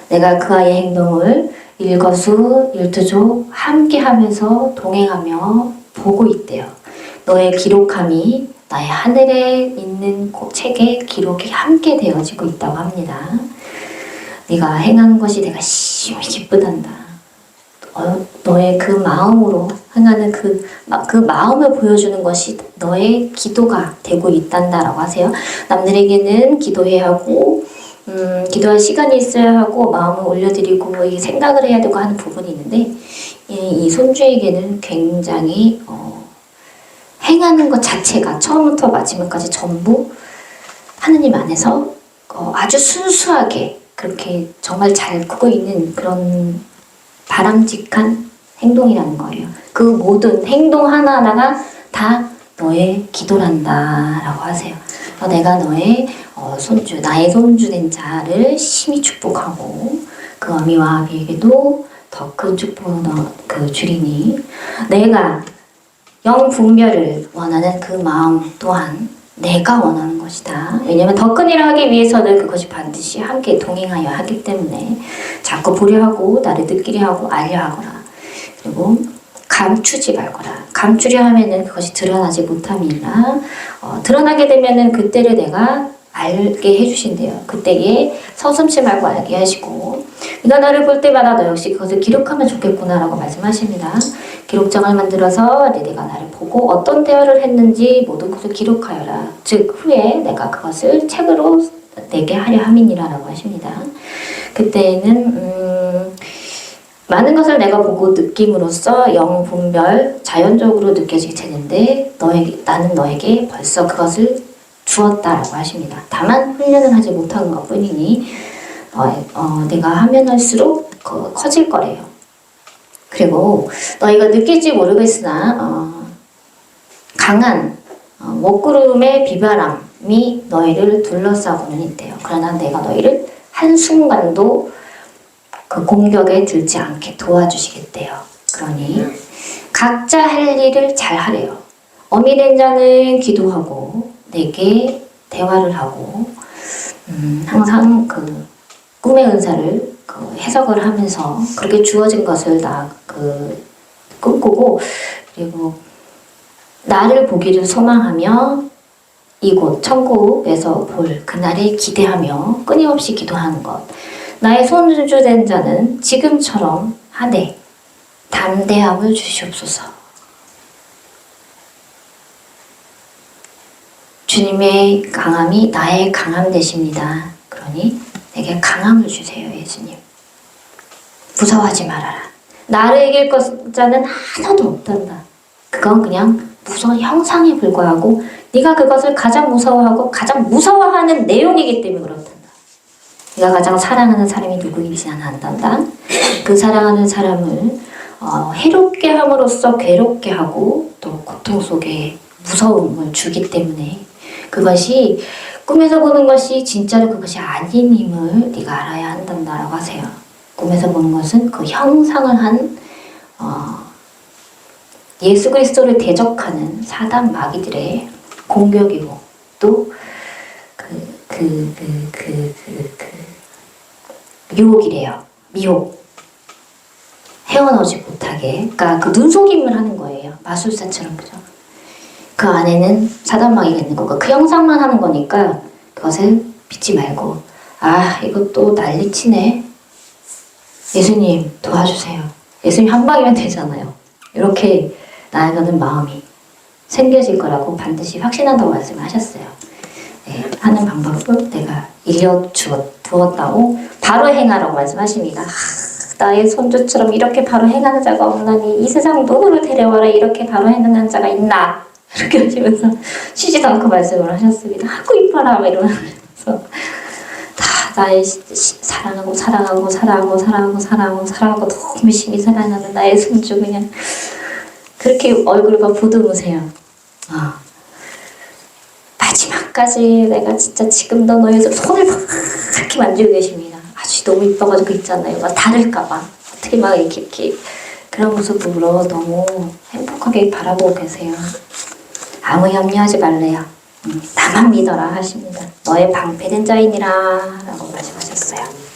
Speaker 1: 내가 그 아이의 행동을 일거수일투족 함께하면서 동행하며 보고 있대요. 너의 기록함이 나의 하늘에 있는 책에 기록이 함께 되어지고 있다고 합니다. 네가 행하는 것이 내가 심히 기쁘단다. 너의 그 마음으로 행하는 그 마음을 보여주는 것이 너의 기도가 되고 있단다라고 하세요. 남들에게는 기도해야 하고 기도할 시간이 있어야 하고 마음을 올려드리고 생각을 해야 되고 하는 부분이 있는데 이 손주에게는 굉장히 행하는 것 자체가 처음부터 마지막까지 전부 하느님 안에서 아주 순수하게 그렇게 정말 잘 크고 있는 그런 바람직한 행동이라는 거예요. 그 모든 행동 하나하나가 다 너의 기도란다 라고 하세요. 내가 너의 손주, 나의 손주 된 자를 심히 축복하고 그 어미와 아비에게도 더 큰 축복을 주리니 내가 영 분별을 원하는 그 마음 또한 내가 원하는 것이다. 왜냐하면 더 큰 일을 하기 위해서는 그것이 반드시 함께 동행하여 하기 때문에 자꾸 보려하고 나를 느끼려 하고 알려 하거라. 그리고 감추지 말거라. 감추려 하면은 그것이 드러나지 못함이라 드러나게 되면은 그때를 내가 알게 해주신대요. 그때에 서슴지 말고 알게 하시고 네가 나를 볼 때마다 너 역시 그것을 기록하면 좋겠구나라고 말씀하십니다. 기록장을 만들어서 내가 나를 보고 어떤 대화를 했는지 모든 것을 기록하여라. 즉 후에 내가 그것을 책으로 내게 하려 함이니라 라고 하십니다. 그때는 많은 것을 내가 보고 느낌으로써 영분별 자연적으로 느껴지게 되는데 나는 너에게 벌써 그것을 주었다라고 하십니다. 다만 훈련을 하지 못한 것 뿐이니 내가 하면 할수록 커질 거래요. 그리고 너희가 느낄지 모르겠으나 강한 먹구름의 비바람이 너희를 둘러싸고는 있대요. 그러나 내가 너희를 한순간도 그 공격에 들지 않게 도와주시겠대요. 그러니 각자 할 일을 잘 하래요. 어미 된 자는 기도하고 내게 대화를 하고 항상 그 꿈의 은사를 해석을 하면서 그렇게 주어진 것을 꿈꾸고 그리고 나를 보기를 소망하며 이곳 천국에서 볼 그날에 기대하며 끊임없이 기도하는 것. 나의 손주된 자는 지금처럼 하되 담대함을 주시옵소서. 주님의 강함이 나의 강함 되십니다. 그러니 내게 강함을 주세요, 예수님. 무서워하지 말아라. 나를 이길 자는 하나도 없단다. 그건 그냥 형상에 불과하고 네가 그것을 가장 무서워하고 가장 무서워하는 내용이기 때문에 그렇단다. 네가 가장 사랑하는 사람이 누구인지 나는 안단다. 그 사랑하는 사람을 해롭게 함으로써 괴롭게 하고 또 고통 속에 무서움을 주기 때문에 그것이 꿈에서 보는 것이 진짜로 그것이 아님임을 네가 알아야 한단다라고 하세요. 꿈에서 보는 것은 그 형상을 한 예수 그리스도를 대적하는 사단 마귀들의 공격이고 또 유혹이래요. 미혹. 헤어나오지 못하게. 그러니까 그 눈속임을 하는 거예요. 마술사처럼 그죠? 그 안에는 사단 마귀가 있는 거고 그 형상만 하는 거니까 그것을 믿지 말고 이것도 난리치네. 예수님 도와주세요. 예수님 한 방이면 되잖아요. 이렇게 나아가는 마음이 생겨질 거라고 반드시 확신한다고 말씀하셨어요. 네, 하는 방법을 내가 일러주었다고 바로 행하라고 말씀하십니다. 나의 손주처럼 이렇게 바로 행하는 자가 없나니 이 세상 누구를 데려와라 이렇게 바로 행하는 자가 있나 이렇게 하시면서 쉬지도 않고 말씀을 하셨습니다. 하고 이뻐라 막 이러면서 다 나의 사랑하고 너무 열심히 사랑하는 나의 손주 그냥 그렇게 얼굴과 보듬으세요. 마지막 끝까지 내가 진짜 지금도 너의 손을 막 이렇게 만지고 계십니다. 아주 너무 이뻐가지고 있잖아요. 막 다를까봐 어떻게 막 이렇게 그런 모습으로 너무 행복하게 바라보고 계세요. 아무 염려하지 말래요. 나만 믿어라 하십니다. 너의 방패된 자이니라 라고 말씀하셨어요.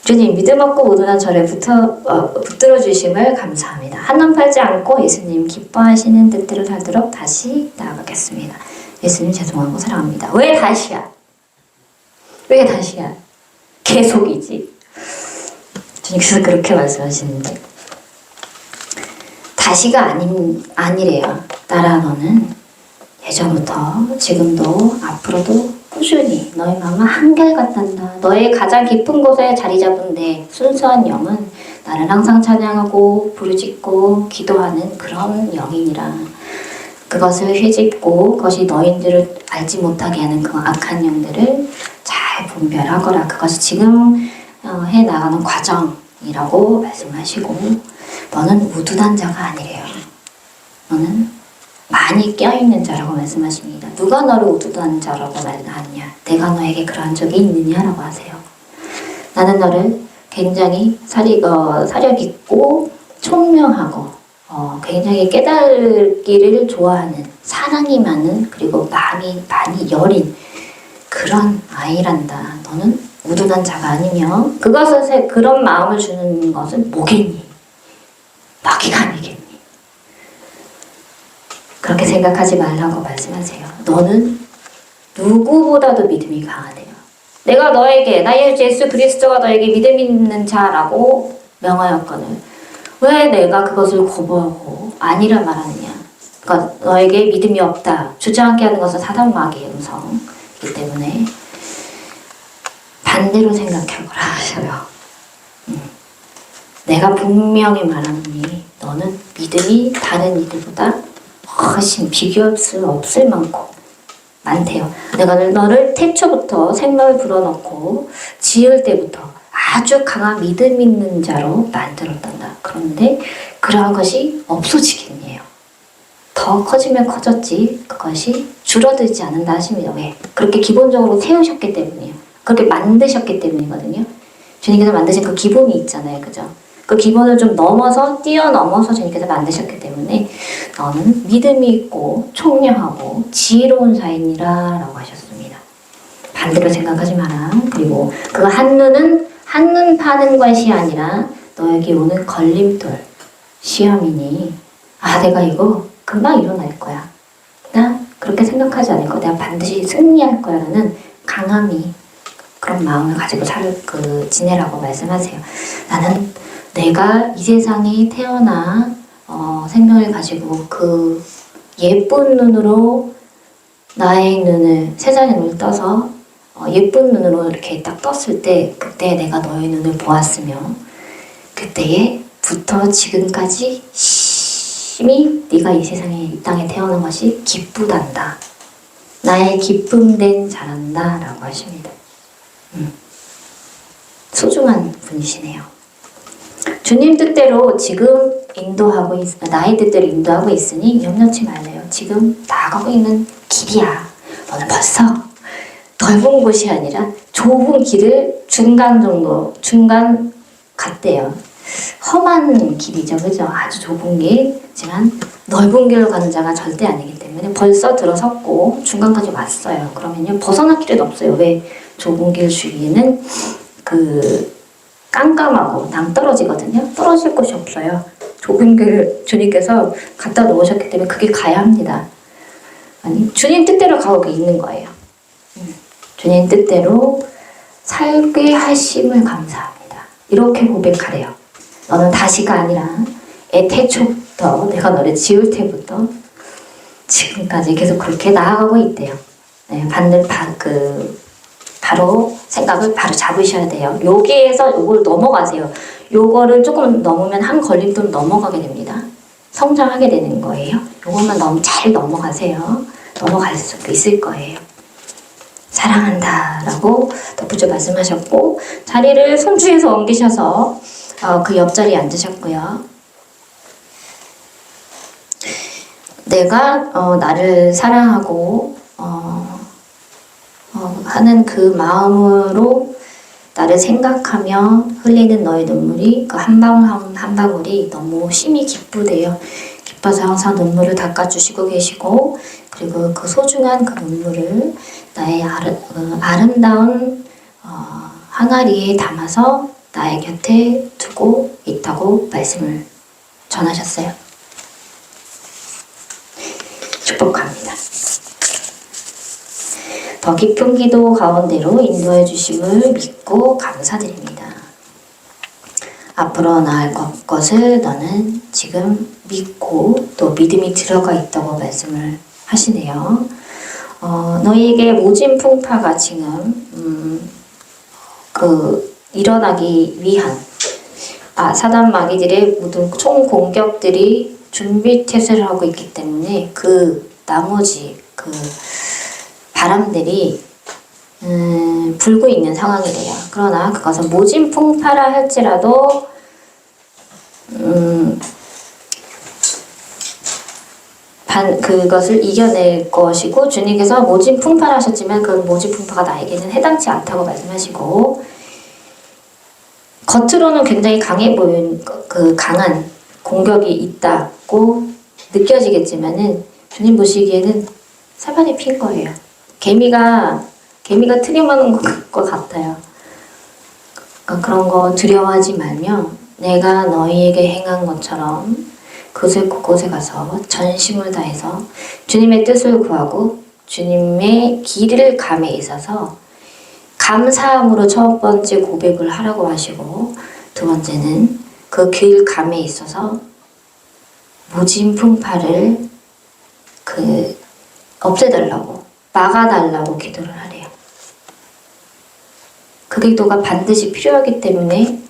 Speaker 1: 주님 믿음 없고 무던한 저를 붙들어 주심을 감사합니다. 한눈 팔지 않고 예수님 기뻐하시는 뜻대로 살도록 다시 나아가겠습니다. 예수님 죄송하고 사랑합니다. 왜 다시야? 왜 다시야? 계속이지. 주님께서 그렇게 말씀하시는데 다시가 아니래요. 나라 너는 예전부터 지금도 앞으로도 꾸준히 너의 마음은 한결같단다. 너의 가장 깊은 곳에 자리 잡은 내 순수한 영은 나를 항상 찬양하고 부르짖고 기도하는 그런 영이니라. 그것을 회집고 그것이 너희들을 알지 못하게 하는 그 악한 영들을 잘 분별하거라. 그것이 지금 해나가는 과정이라고 말씀하시고 너는 우둔한 자가 아니래요. 너는 많이 껴있는 자라고 말씀하십니다. 누가 너를 우둔한 자라고 말하느냐? 내가 너에게 그러한 적이 있느냐라고 하세요. 나는 너를 굉장히 사력 있고 총명하고 굉장히 깨달기를 좋아하는 사랑이 많은 그리고 마음이 많이 여린 그런 아이란다. 너는 우둔한 자가 아니며 그것을 그런 마음을 주는 것은 뭐겠니? 너기가 아니겠니? 그렇게 생각하지 말라고 말씀하세요. 너는 누구보다도 믿음이 강하대요. 내가 너에게 나 예수 그리스도가 너에게 믿음 있는 자라고 명하였거늘 왜 내가 그것을 거부하고 아니라 말하느냐. 그러니까 너에게 믿음이 없다 주저앉게 하는 것은 사단 마귀의 음성이기 때문에 반대로 생각해보라 하셔요. 내가 분명히 말하노니 너는 믿음이 다른 이들보다 훨씬 비교할 수 없을 만큼 많대요. 내가 너를 태초부터 생명을 불어넣고 지을 때부터 아주 강한 믿음 있는 자로 만들었단다. 그런데 그러한 것이 없어지겠네요. 더 커지면 커졌지 그것이 줄어들지 않는다 하십니다. 왜? 그렇게 기본적으로 세우셨기 때문이에요. 그렇게 만드셨기 때문이거든요. 주님께서 만드신 그 기본이 있잖아요. 그죠? 그 기본을 좀 뛰어넘어서 주님께서 만드셨기 때문에 너는 믿음이 있고 총명하고 지혜로운 자이니라 라고 하셨습니다. 반대로 생각하지 마라. 그리고 그 한눈 파는 것이 아니라 너에게 오는 걸림돌, 시험이니 내가 이거 금방 일어날 거야. 나 그렇게 생각하지 않을 거야. 내가 반드시 승리할 거야 라는 강함이 그런 마음을 가지고 지내라고 말씀하세요. 나는 내가 이 세상에 태어나 생명을 가지고 그 예쁜 눈으로 나의 눈을 세상의 눈을 떠서 예쁜 눈으로 이렇게 딱 떴을 때 그때 내가 너의 눈을 보았으며 그때부터 지금까지 심히 네가 이 세상에 이 땅에 태어난 것이 기쁘단다. 나의 기쁨된 자란다 라고 하십니다. 소중한 분이시네요. 주님 뜻대로 지금 나의 뜻대로 인도하고 있으니 염려치 말래요. 지금 나아가고 있는 길이야. 너는 벌써 넓은 곳이 아니라 좁은 길을 중간 갔대요. 험한 길이죠. 그죠? 아주 좁은 길이지만 넓은 길로 가는 자가 절대 아니기 때문에 벌써 들어섰고 중간까지 왔어요. 그러면요. 벗어날 길은 없어요. 왜? 좁은 길 주위에는 깜깜하고 낭떠러지거든요. 떨어질 곳이 없어요. 좁은 길을 주님께서 갖다 놓으셨기 때문에 그게 가야 합니다. 주님 뜻대로 가고 있는 거예요. 주님 뜻대로 살게 하심을 감사합니다. 이렇게 고백하래요. 너는 다시가 아니라 애태초부터 내가 너를 지을 때부터 지금까지 계속 그렇게 나아가고 있대요. 네, 바로 생각을 바로 잡으셔야 돼요. 여기에서 요걸 넘어가세요. 요거를 조금 넘으면 한 걸림돌 넘어가게 됩니다. 성장하게 되는 거예요. 요것만 너무 잘 넘어가세요. 넘어갈 수 있을 거예요. 사랑한다 라고 덧붙여 말씀하셨고 자리를 손주에서 옮기셔서 그 옆자리에 앉으셨고요. 내가 나를 사랑하고 하는 그 마음으로 나를 생각하며 흘리는 너의 눈물이 그 한 방울 한 방울이 너무 심히 기쁘대요. 기뻐서 항상 눈물을 닦아주시고 계시고 그리고 그 소중한 그 눈물을 나의 아름다운 항아리에 담아서 나의 곁에 두고 있다고 말씀을 전하셨어요. 축복합니다. 더 깊은 기도 가운데로 인도해 주심을 믿고 감사드립니다. 앞으로 나을 것을 너는 지금 믿고 또 믿음이 들어가 있다고 말씀을 하시네요. 너희에게 모진 풍파가 지금 일어나기 위한 사단 마귀들의 모든 총 공격들이 준비 태세를 하고 있기 때문에 그 나머지 그 바람들이 불고 있는 상황이래요. 그러나 그것은 모진 풍파라 할지라도 그것을 이겨낼 것이고 주님께서 모진 풍파라 하셨지만 그 모진 풍파가 나에게는 해당치 않다고 말씀하시고 겉으로는 굉장히 강해 보이는 그 강한 공격이 있다고 느껴지겠지만은 주님 보시기에는 사반이 핀 거예요. 개미가 트림하는 것 같아요. 그런 거 두려워하지 말며 내가 너희에게 행한 것처럼 그곳에 가서 전심을 다해서 주님의 뜻을 구하고 주님의 길을 감에 있어서 감사함으로 첫 번째 고백을 하라고 하시고 두 번째는 그 길 감에 있어서 모진 풍파를 없애달라고 막아달라고 기도를 하래요. 그 기도가 반드시 필요하기 때문에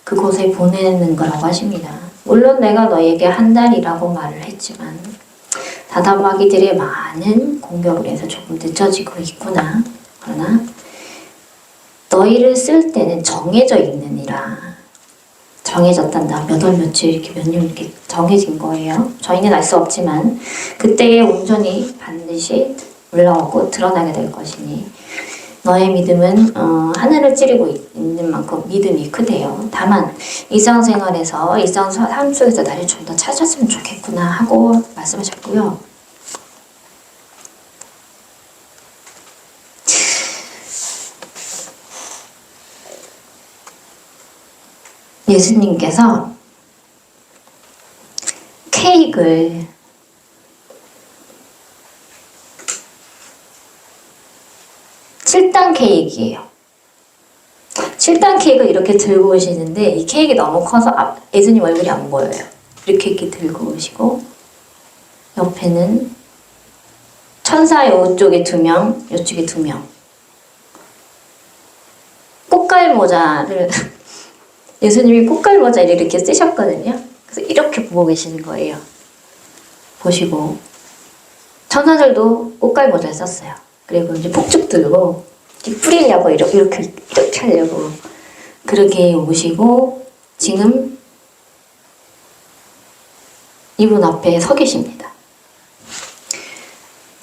Speaker 1: 그곳에 보내는 거라고 하십니다. 물론 내가 너에게 한 달이라고 말을 했지만 사단 마귀들의 많은 공격을 해서 조금 늦어지고 있구나. 그러나 너희를 쓸 때는 정해져 있느니라. 정해졌단다. 몇 월 며칠 이렇게 몇 년 이렇게 정해진 거예요. 저희는 알 수 없지만 그때의 온전히 반드시 올라오고 드러나게 될 것이니 너의 믿음은 하늘을 찌르고 있는 만큼 믿음이 크대요. 다만 일상생활에서 일상 삶 속에서 나를 좀 더 찾았으면 좋겠구나 하고 말씀하셨고요. 예수님께서 케이크를 7단 케이크예요. 7단 케이크를 이렇게 들고 오시는데 이 케이크 너무 커서 예수님 얼굴이 안 보여요. 이렇게 들고 오시고 옆에는 천사 요쪽에 2명, 요쪽에 2명. 꽃갈 모자를 예수님이 꽃갈 모자를 이렇게 쓰셨거든요. 그래서 이렇게 보고 계시는 거예요. 보시고 천사들도 꽃갈 모자를 썼어요. 그리고 이제 폭죽 들고 뿌리려고 이렇게 하려고 그렇게 오시고 지금 이분 앞에 서 계십니다.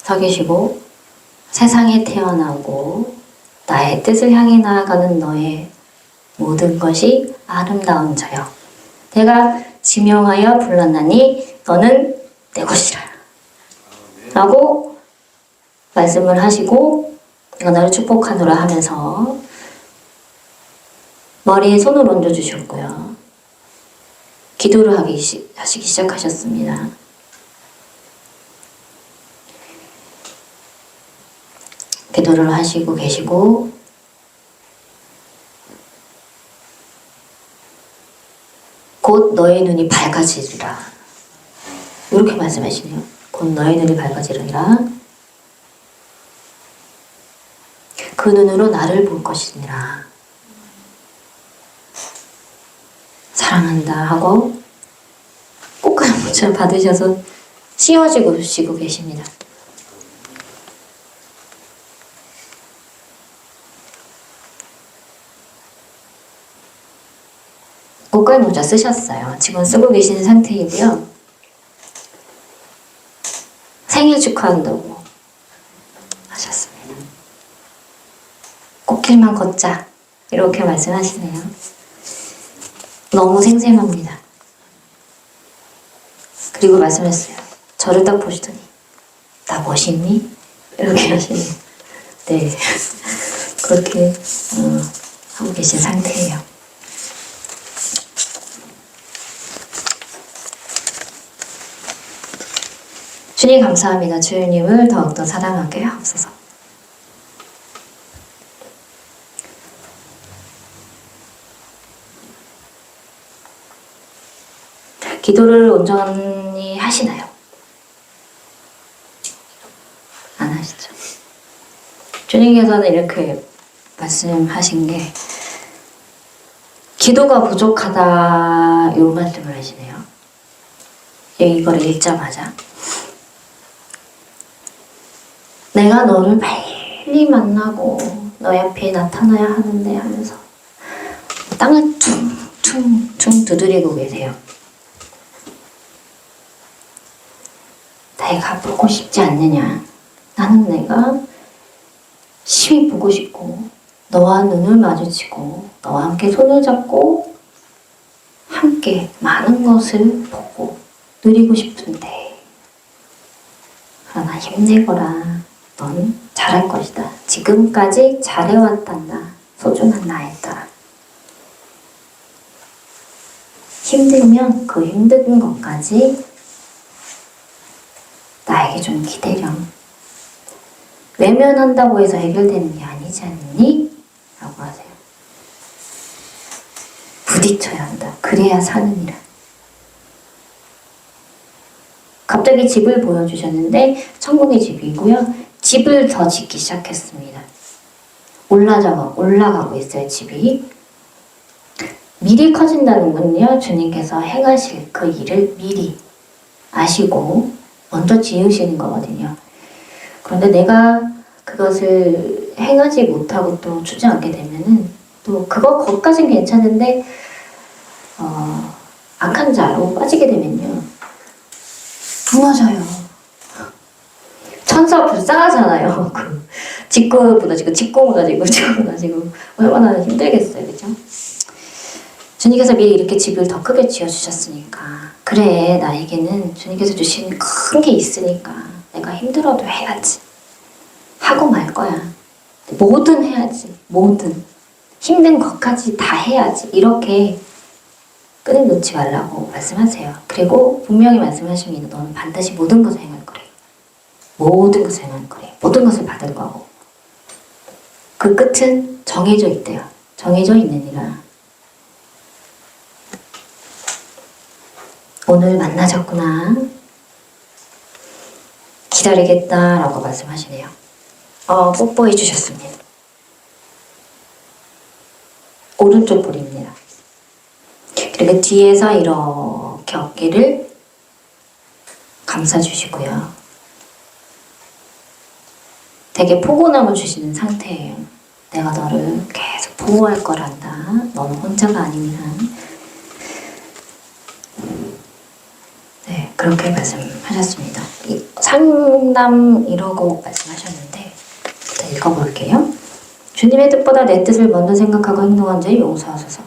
Speaker 1: 서 계시고 세상에 태어나고 나의 뜻을 향해 나아가는 너의 모든 것이 아름다운 자여 내가 지명하여 불렀나니 너는 내 것이라 라고 말씀을 하시고 내가 너를 축복하노라 하면서 머리에 손을 얹어주셨고요. 기도를 하시기 시작하셨습니다. 기도를 하시고 계시고 곧 너의 눈이 밝아지리라. 이렇게 말씀하시네요. 곧 너의 눈이 밝아지리라. 그 눈으로 나를 볼 것이니라. 사랑한다 하고 꽃갈 모자 받으셔서 씌워주고 계십니다. 꽃갈 모자 쓰셨어요. 지금 쓰고 계시는 상태이고요. 축하한다고 하셨습니다. 꽃길만 걷자 이렇게 말씀하시네요. 너무 생생합니다. 그리고 말씀했어요. 저를 딱 보시더니 나 멋있니? 이렇게 하시네요. 네, 그렇게 하고 계신 상태예요. 주님 감사합니다. 주님을 더욱더 사랑하게 하옵소서. 기도를 온전히 하시나요? 안 하시죠? 주님께서는 이렇게 말씀하신 게 기도가 부족하다 이 말씀을 하시네요. 이거를 읽자마자 내가 너를 빨리 만나고 너의 앞에 나타나야 하는데 하면서 땅을 퉁퉁퉁 두드리고 계세요. 내가 보고 싶지 않느냐? 나는 내가 심히 보고 싶고 너와 눈을 마주치고 너와 함께 손을 잡고 함께 많은 것을 보고 누리고 싶은데 그러나 힘내거라. 넌 잘할 것이다. 지금까지 잘해왔단다. 소중한 나의 딸아. 힘들면 그 힘든 것까지 나에게 좀 기대렴. 외면한다고 해서 해결되는 게 아니지 않니? 라고 하세요. 부딪혀야 한다. 그래야 사느니라. 갑자기 집을 보여주셨는데 천국의 집이고요. 집을 더 짓기 시작했습니다. 올라가고 있어요, 집이. 미리 커진다는 건요, 주님께서 행하실 그 일을 미리 아시고 먼저 지으시는 거거든요. 그런데 내가 그것을 행하지 못하고 또 주저앉게 되면은 또 그것까진 괜찮은데 악한 자로 빠지게 되면요 무너져요. 천사 불쌍하잖아요. 짓고 무너지고 얼마나 힘들겠어요, 그죠? 주님께서 미리 이렇게 집을 더 크게 지어주셨으니까 그래 나에게는 주님께서 주신 큰 게 있으니까 내가 힘들어도 해야지 하고 말 거야. 뭐든 해야지. 뭐든 힘든 것까지 다 해야지. 이렇게 끈을 놓지 말라고 말씀하세요. 그리고 분명히 말씀하십니다. 너는 반드시 모든 것을 행할 거래. 모든 것을 행할 거래. 모든 것을 받을 거고 그 끝은 정해져 있대요. 정해져 있느니라. 오늘 만나셨구나. 기다리겠다라고 말씀하시네요. 뽀뽀해 주셨습니다. 오른쪽 볼입니다. 그리고 뒤에서 이렇게 어깨를 감싸주시고요. 되게 포근함을 주시는 상태예요. 내가 너를 계속 보호할 거란다. 너는 혼자가 아니니라. 네, 그렇게 말씀하셨습니다. 상담 이러고 말씀하셨는데 일단 읽어볼게요. 주님의 뜻보다 내 뜻을 먼저 생각하고 행동한 자의 용서하소서.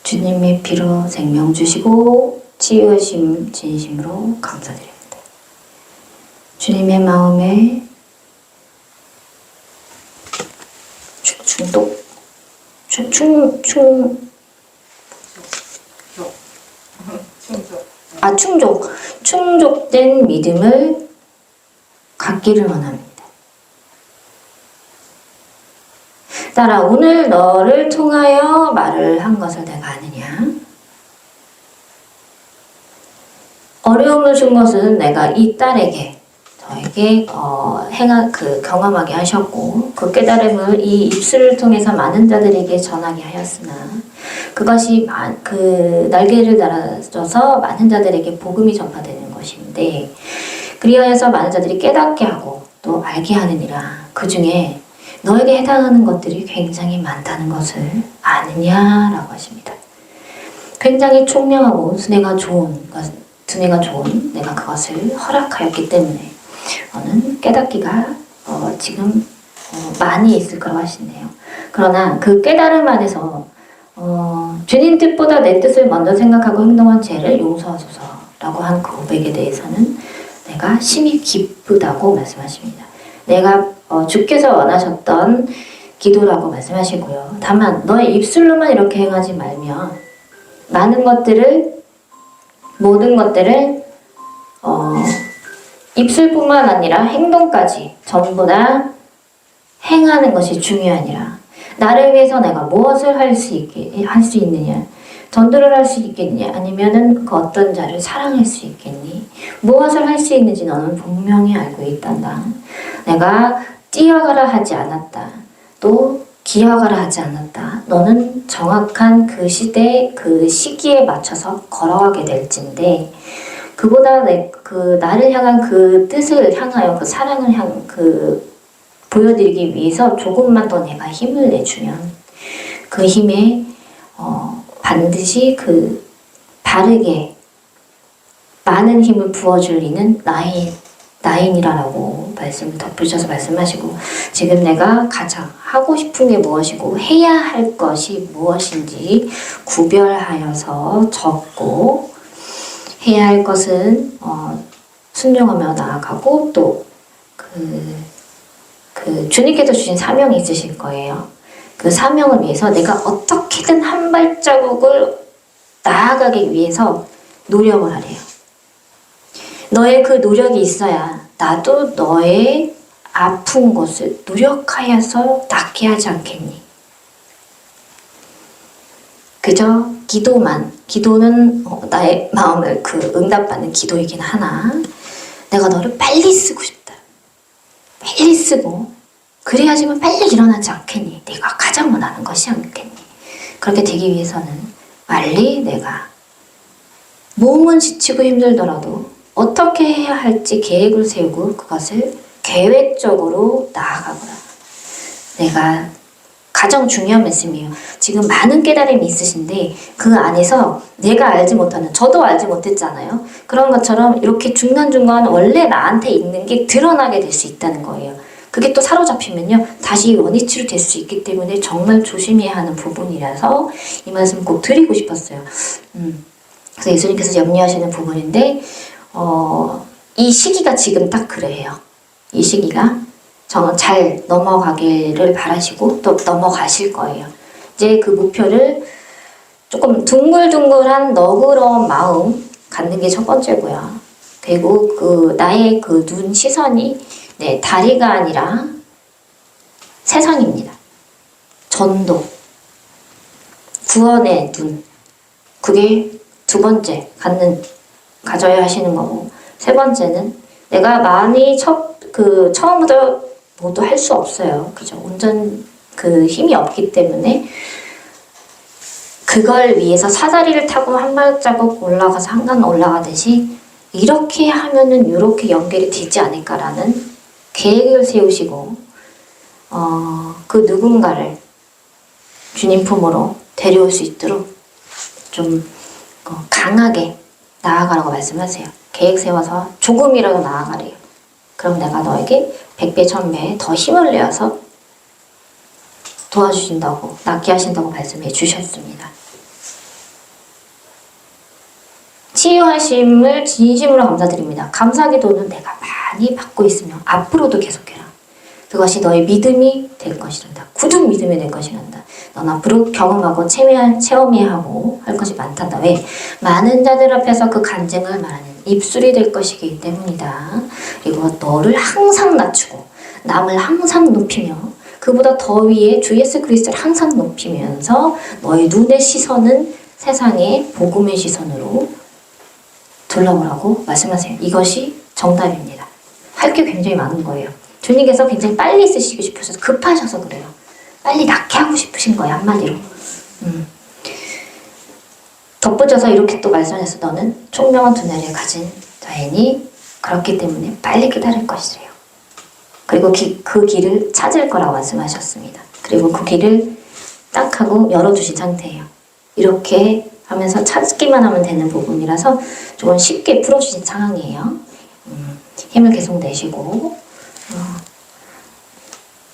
Speaker 1: 주님의 피로 생명 주시고 치유하심 진심으로 감사드립니다. 주님의 마음에 충족된 믿음을 갖기를 원합니다. 따라 오늘 너를 통하여 말을 한 것을 내가 아느냐? 어려움을 준 것은 내가 이 딸에게 저에게 경험하게 하셨고 그 깨달음을 이 입술을 통해서 많은 자들에게 전하게 하였으나 그것이 그 날개를 달아줘서 많은 자들에게 복음이 전파되는 것인데 그리하여서 많은 자들이 깨닫게 하고 또 알게 하느니라. 그 중에 너에게 해당하는 것들이 굉장히 많다는 것을 아느냐라고 하십니다. 굉장히 총명하고 순애가 좋은 두뇌가 좋은 내가 그것을 허락하였기 때문에 너는 깨닫기가 지금 많이 있을 거라고 하시네요. 그러나 그 깨달음 안에서 주님 뜻보다 내 뜻을 먼저 생각하고 행동한 죄를 용서하소서라고 한 그 고백에 대해서는 내가 심히 기쁘다고 말씀하십니다. 내가 주께서 원하셨던 기도라고 말씀하시고요. 다만 너의 입술로만 이렇게 행하지 말며 모든 것들을 입술뿐만 아니라 행동까지 전부 다 행하는 것이 중요하니라. 나를 위해서 내가 무엇을 할 수 있느냐? 전도를 할 수 있겠느냐? 아니면은 그 어떤 자를 사랑할 수 있겠니? 무엇을 할 수 있는지 너는 분명히 알고 있단다. 내가 뛰어가라 하지 않았다. 또 기어가라 하지 않았다. 너는 정확한 그 시대, 그 시기에 맞춰서 걸어가게 될진데 그보다 나를 향한 그 뜻을 향하여 그 사랑을 보여드리기 위해서 조금만 더 내가 힘을 내주면 그 힘에 반드시 바르게 많은 힘을 부어줄 이는 나인이라고 말씀을 덧붙여서 말씀하시고 지금 내가 가장 하고 싶은 게 무엇이고 해야 할 것이 무엇인지 구별하여서 적고 해야 할 것은 순종하며 나아가고 또 주님께서 주신 사명이 있으실 거예요. 그 사명을 위해서 내가 어떻게든 한 발자국을 나아가기 위해서 노력을 하래요. 너의 그 노력이 있어야 나도 너의 아픈 곳을 노력하여서 낫게 하지 않겠니? 그저 기도는 나의 마음을 응답받는 기도이긴 하나 내가 너를 빨리 쓰고 싶다. 빨리 쓰고 그래야지만 빨리 일어나지 않겠니? 내가 가장 원하는 것이 않겠니? 그렇게 되기 위해서는 빨리 내가 몸은 지치고 힘들더라도 어떻게 해야 할지 계획을 세우고 그것을 계획적으로 나아가거라. 내가 가장 중요한 말씀이에요. 지금 많은 깨달음이 있으신데 그 안에서 내가 알지 못하는 저도 알지 못했잖아요. 그런 것처럼 이렇게 중간중간 원래 나한테 있는 게 드러나게 될 수 있다는 거예요. 그게 또 사로잡히면요 다시 원위치로 될 수 있기 때문에 정말 조심해야 하는 부분이라서 이 말씀 꼭 드리고 싶었어요. 그래서 예수님께서 염려하시는 부분인데 이 시기가 지금 딱 그래요. 이 시기가 잘 넘어가기를 바라시고 또 넘어가실 거예요. 이제 그 목표를 조금 둥글둥글한 너그러운 마음 갖는 게 첫 번째고요. 그리고 나의 눈 시선이 다리가 아니라 세상입니다. 전도, 구원의 눈. 그게 두 번째 가져야 하시는 거고, 세 번째는 내가 많이 처음부터 모두 할 수 없어요. 그죠? 온전 힘이 없기 때문에 그걸 위해서 사다리를 타고 한 발자국 올라가서 한 간 올라가듯이 이렇게 하면은 이렇게 연결이 되지 않을까라는 계획을 세우시고 그 누군가를 주님 품으로 데려올 수 있도록 좀 강하게 나아가라고 말씀하세요. 계획 세워서 조금이라도 나아가래요. 그럼 내가 너에게 100배, 1000배 더 힘을 내어서 도와주신다고, 낫게 하신다고 말씀해 주셨습니다. 치유하심을 진심으로 감사드립니다. 감사기도는 내가 많이 받고 있으며 앞으로도 계속해라. 그것이 너의 믿음이 될 것이란다. 굳은 믿음이 될 것이란다. 넌 앞으로 경험하고 체험해야 하고 할 것이 많단다. 왜? 많은 자들 앞에서 그 간증을 말하는 입술이 될 것이기 때문이다. 그리고 너를 항상 낮추고 남을 항상 높이며 그보다 더 위에 주 예수 그리스도를 항상 높이면서 너의 눈의 시선은 세상의 복음의 시선으로 둘러보라고 말씀하세요. 이것이 정답입니다. 할 게 굉장히 많은 거예요. 주님께서 굉장히 빨리 쓰시고 싶으셔서 급하셔서 그래요. 빨리 낫게 하고 싶으신 거예요. 한마디로. 덧붙여서 이렇게 또 말씀하셔서 너는 총명한 두뇌를 가진 자이니 그렇기 때문에 빨리 깨달을 것이래요. 그리고 그 길을 찾을 거라고 말씀하셨습니다. 그리고 그 길을 딱 하고 열어주신 상태예요. 이렇게 하면서 찾기만 하면 되는 부분이라서 조금 쉽게 풀어주신 상황이에요. 힘을 계속 내쉬고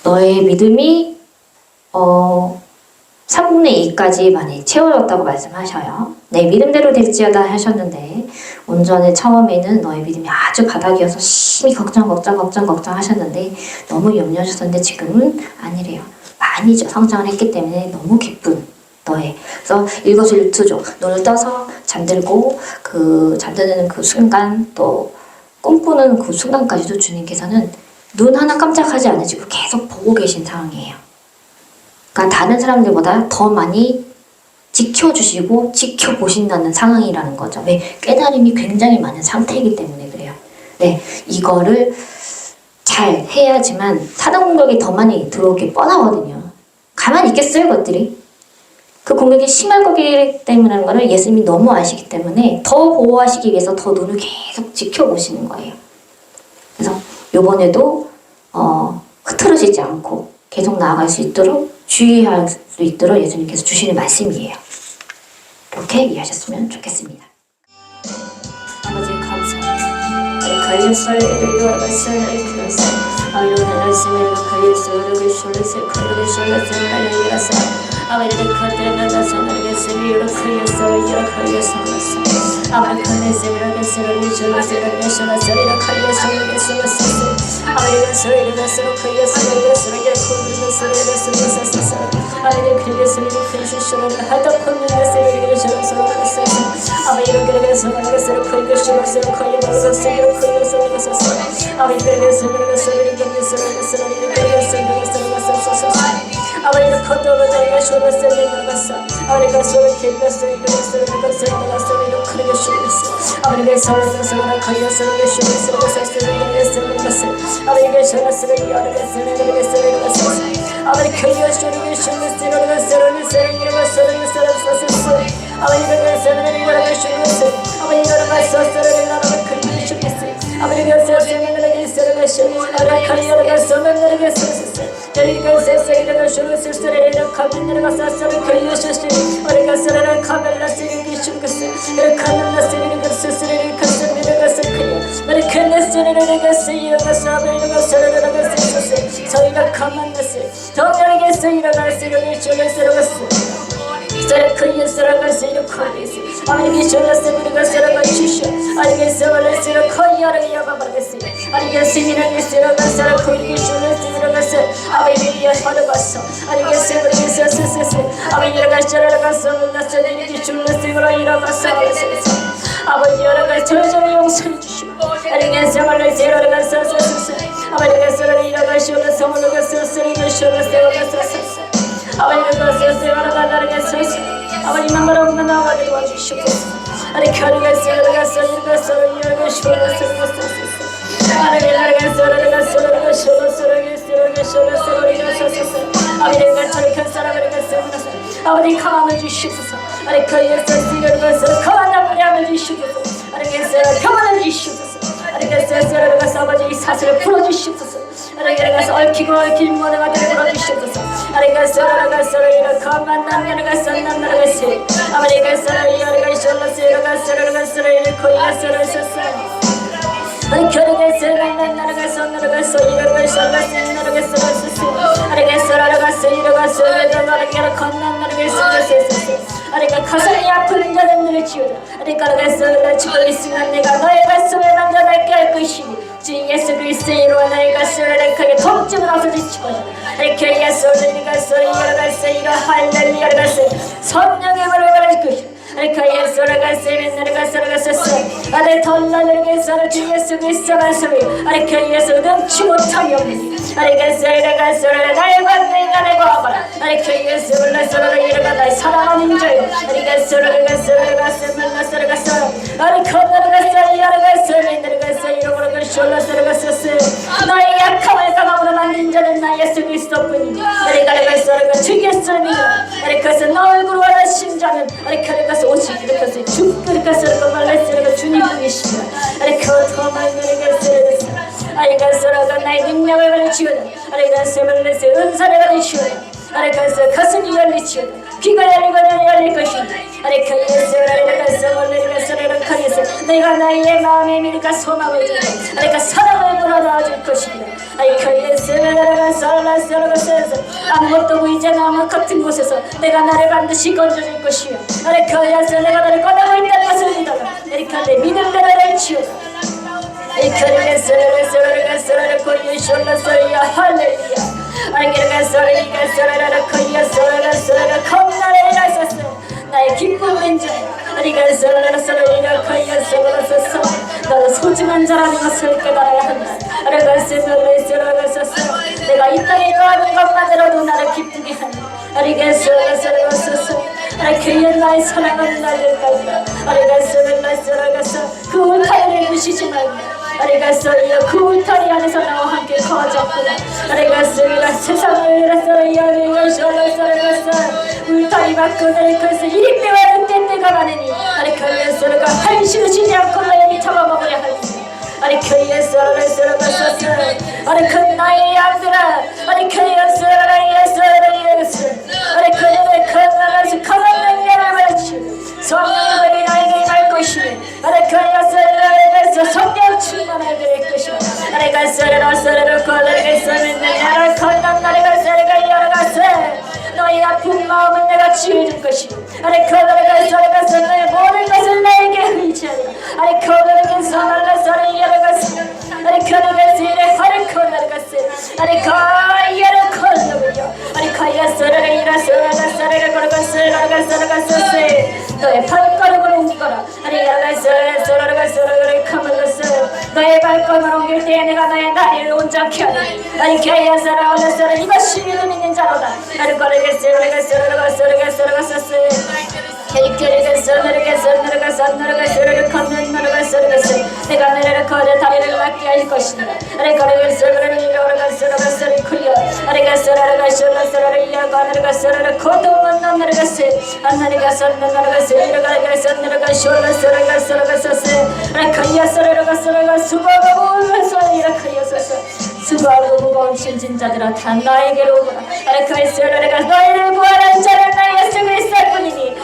Speaker 1: 너의 믿음이 3분의 2까지 많이 채워졌다고 말씀하셔요. 내 믿음대로 될지어다 하셨는데 온전히 처음에는 너의 믿음이 아주 바닥이어서 심히 걱정 하셨는데 너무 염려하셨었는데 지금은 아니래요. 많이 성장을 했기 때문에 너무 기쁜 너의. 그래서 일거수일투족 눈을 떠서 잠들고 그 잠드는 그 순간 또 꿈꾸는 그 순간까지도 주님께서는 눈 하나 깜짝하지 않으시고 계속 보고 계신 상황이에요. 그러니까 다른 사람들보다 더 많이 지켜주시고 지켜보신다는 상황이라는 거죠. 왜? 깨달음이 굉장히 많은 상태이기 때문에 그래요. 네, 이거를 잘 해야지만 사단 공격이 더 많이 들어오기 뻔하거든요. 가만히 있겠어요, 그것들이? 그 공격이 심할 거기 때문이라는 거를 예수님이 너무 아시기 때문에 더 보호하시기 위해서 더 눈을 계속 지켜보시는 거예요. 그래서 요번에도 흐트러지지 않고 계속 나아갈 수 있도록 주의할 수 있도록 예수님께서 주시는 말씀이에요. 이렇게 이해하셨으면 좋겠습니다. 아버지 감사합니다. 걸렸어요. Amarele kadrena da sonları geçiriyor, kıyasıyor, kıyasıyor. Amarele kadrena da sonları geçiriyor, kıyasıyor, kıyasıyor. Amarele sonları da sonları kıyasıyor, kıyasıyor. Amarele kıyasıyor, kıyasıyor. Hatta konu da sonları geçiriyor. Amarele kadrena sonları geçiriyor, kıyasıyor, kıyasıyor. Amarele kadrena sonları Amarele kadrona da yaşıyor, Amarele sonra kendisi Amarele sonra kıyasıyor, Sarı kıyı sarı seni koyuyorsun. Ayrıca şöyle seni sarı başışıyor. Ayrıca şöyle seni koyuyor ya baba seni. Ayrıca seni sarı koyuyor şöyle seni sarı. Ayrıca yaşadı basa. Ayrıca seni sesi. Ayrıca kaçarı basa. Nasıl seni düşünle seni ayıra basa. Ayrıca çocuğu yoksun düşüyor. Ayrıca seni basa. Ayrıca seni yaşadı samunu seni şöyle seni. Ayrıca seni Amen. Number of the hour it was shook. I carry a 가슴이 아픈 자들을 치우다. 내가 죽을 있으면 내가 너의 가슴을 만져 낡게 할 것이니 주 예수 그리스도로 나의 가슴을 크게 통증을 없어지시고 이렇게 예수를 네가 소리 열어갔어 이러 할렐루야 성령의 물을 받을 것이니 이렇게 예수를 가슴에 내려가서 아들 덜나들게 서로 주 예수 그리스도 가슴이 이렇게 예수 넘치 못하게 없니 이렇게 가슴을 나의 관계가 내고 와봐라 이렇게 예수를 나서로 이르가 나의 사랑하는 자요 이렇게 서로를 가슴을 나서로 아니 건너가서 이어가서 내려가서 이러고는 숄라서로 나의 약함을 강함으로 만든 자는 나 예수 그리스도뿐이니 내가 가서 주겠으니 이렇게 너 얼굴 원하신 자는 이렇게 가서 오직 이렇게 죽게 가서 말했으니까 주님이시라 이렇게 더 많이 내려가서 아이가서라도 나의 능력을 가르치우다 아이가서 말레스 은사를 가르치우다 아이가서 가슴이 열리치우다 귀가 열릴 것이니 아리카 예수 아리카 예수 내가 나의 마음에 미리가 소망을 주고 아리카 사랑을 불어넣어줄 것이니 아리카 예수 아무것도 보이지 않는 암흑 같은 곳에서 내가 나를 반드시 건져줄 것이요 아리카 예수 내가 나를 꺼내고 있다는 것을 믿어라 아리카 내 믿음대로 나를 치우라 아리카 예수 할렐루야 나의 기쁨인 줄 나는 소중한 자라는 것을 깨달아야 한다. 내가 이 땅에 거하는 것만으로도 나를 기쁘게 한다. 그의 나의 사랑하는 날들까지 그 울타리를 부시지 말고 그 울타리 안에서 나와 함께 거하자꾸나 세상을 울타리 밖을 그래서 이리 빼와 늑대 때가 많으니 한시도 쉬지 않고 너희를 잡아먹으려 하니 그 나의 양들아 그들을 강한 능력을 받으시고 성령을 나에게 임할 것이니 성령 충만하게 될 것이니 너희 아픈 마음은 내가 치유해줄 것이니 너의 모든 것을 나에게 의지하라 너의 발걸음을 옮기거라 너의 발걸음을 옮길 때에 내가 너의 다리를 온전케 하리 이것이 믿음 있는 자로다 내가 너를 거대 다리를 낫게 할 것이다 수고하고 무거운 짐진 자들아 다 나에게로 오거라 너희를 구하는 자는 나 예수 그리스도일 뿐이니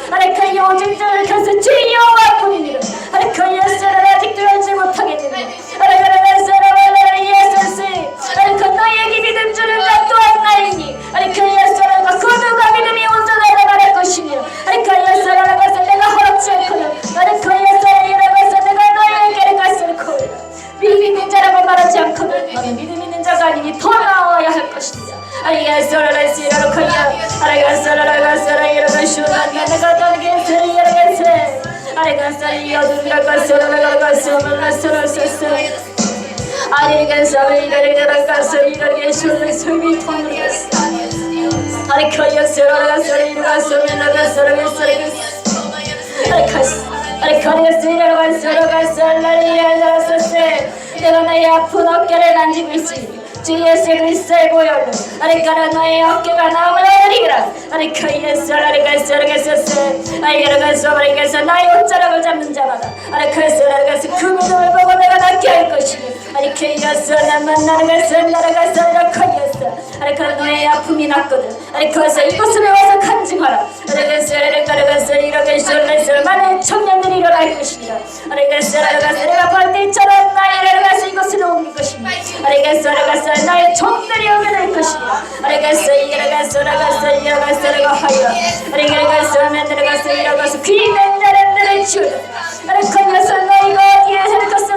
Speaker 1: 오직 저를 그래서 주 여호와뿐이니라 예수를 아직도 알지 못하겠느냐 너희에게 믿음 주는 자 또한 나이니 예수를 그 누가 믿음이 온전하게 말할 것이며 예수를 내가 허락지 않거든 내가 너희에게 갔을 거야 믿는 자라고 말하지 않거든 너는 믿음 있는 자가 아니니 더 나아야 할 것이다 내가 나의 아픈 어깨를 만지고 있으니 주 예수 그리스도의 보혈로 너의 어깨가 나음을 얻으리라 나의 옷자락을 잡는 자마다 그 믿음을 보고 내가 낫게 할 것이니 난 만나는 것은 너의 아픔이 낫거든 이곳으로 와서 간증하라 많은 청년들이 일어날 것이니라 내가 벌떼처럼 나의 이곳으로 옮길 것이니 나의 종들이 오게 될 것이니라 귀는 자들을 치우라 너희가 어디에 살 것을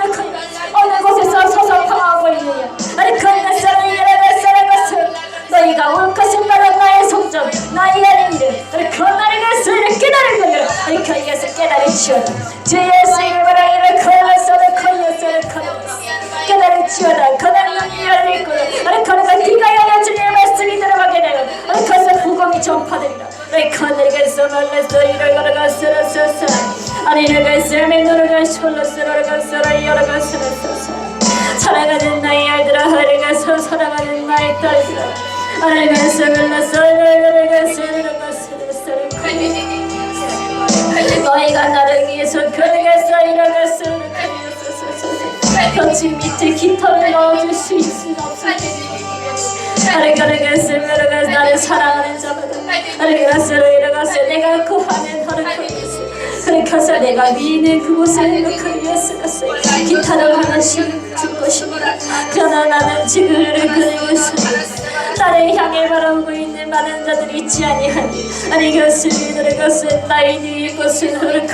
Speaker 1: 어느 곳에서 서서 방하고 있느냐 너희가 올 것은 바로 나의 성전 나의 아니니를 나의 것을 깨달을 거야 예수 깨달으시오라 주 예수 이름으로 깨달으시오라 그날 눈이 열릴 거야 그러니까 네가 열려 주님의 말씀이 들어가게 되면 그것을 복음이 전파되리라 그날에게서 말레서 이를 걸어가서서 아니르가서 맨노르가 숄러스로가서 열어가서서 사랑하는 나의 아이들아 하리가서 사랑하는 나의 딸들아 하리가서 불러서 너희가 나를 위해서 그러가서 이러가서 벽지 밑에 깃털을 넣어줄 수 있으면 없을지 나를 사랑하는 자마다 내가 구하는 그래서 내가 위에 그곳에 그리했으였어요. 기타를 하나씩 줄 것입니다. 그러나 나는 지금 그리했어. 나를 향해 바라보고 있는 많은 자들이 있지 아니하니 그것은 나의 누이 것은 그를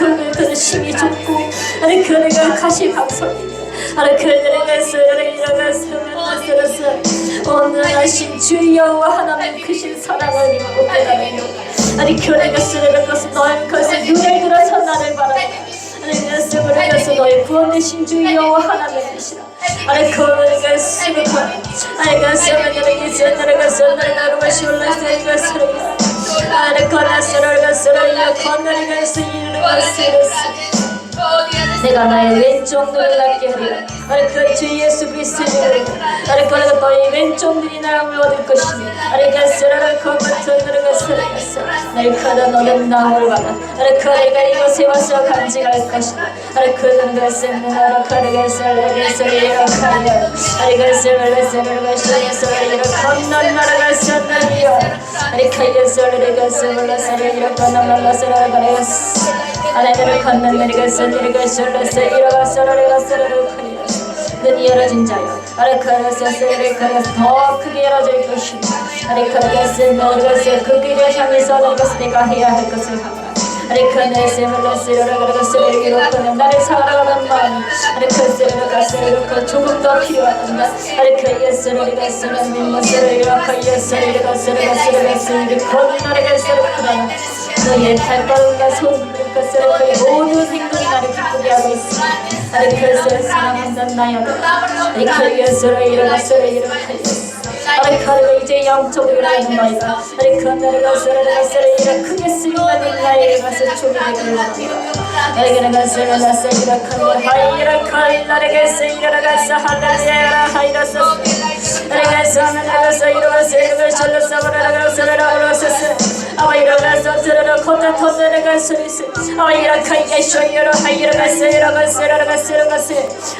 Speaker 1: 심히 좁고 그를 가시 방송이니 온전하신 주 여호와 하나님 크신 사랑을 입고 깨달으며 그것은 너의 것을 눈을 들어서 나를 바라보며 그래서 너의 구원되신 주 여호와 하나님이시라. 내가 나의 왼쪽 눈을 낫게 하리라. 그 주 예수 그리스도의 이름으로 너의 왼쪽 눈이 나를 얻을 것이니 날 가다 너는 나를 받아 내가 이곳에 와서 간직할 것이다. 그는 것은 나라 가르겠을 내게서 이렇게 건넌 나라가 선나리여 그것을 내것을 몰라서를 이렇게 넘어서를 가르겠어 하나님을 건넌 내것을 이렇게 일어가서를 크리라. 눈이 열어진 자여 그것을 더 크게 열어질 것이니 그것을 그 길을 향해서 내가 해야 할 것을 하라. 나를 사랑하는 마음 그것을 조금 더 필요하단다. 너의 발걸음과 손들과 그의 모든 행동이 나를 기쁘게 하고 있으니 그것을 사랑한다 나여라. 그것을 일어나서 그가 이제 영적으로 일어나는 너희가 그날을 가서 크게 쓰임받는 나에게 가서 조기되기를 원한다. 그것을 이렇게 나에게서 일어나가서 할렐루야 하이라서 그래서 일어나서 아와 일어나서 들으러 걷다 터져나갈 수 있어. 아와 이렇게 예쇼이로 하이라가서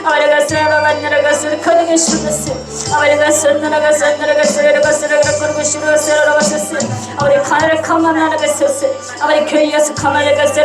Speaker 1: 아와 이러가서 만나가서 거기에 숨었어. 아와 이러가서 나가서 그러고 싶어서 아와 가를 가만 나가서 아와 교회에서 가만히 가서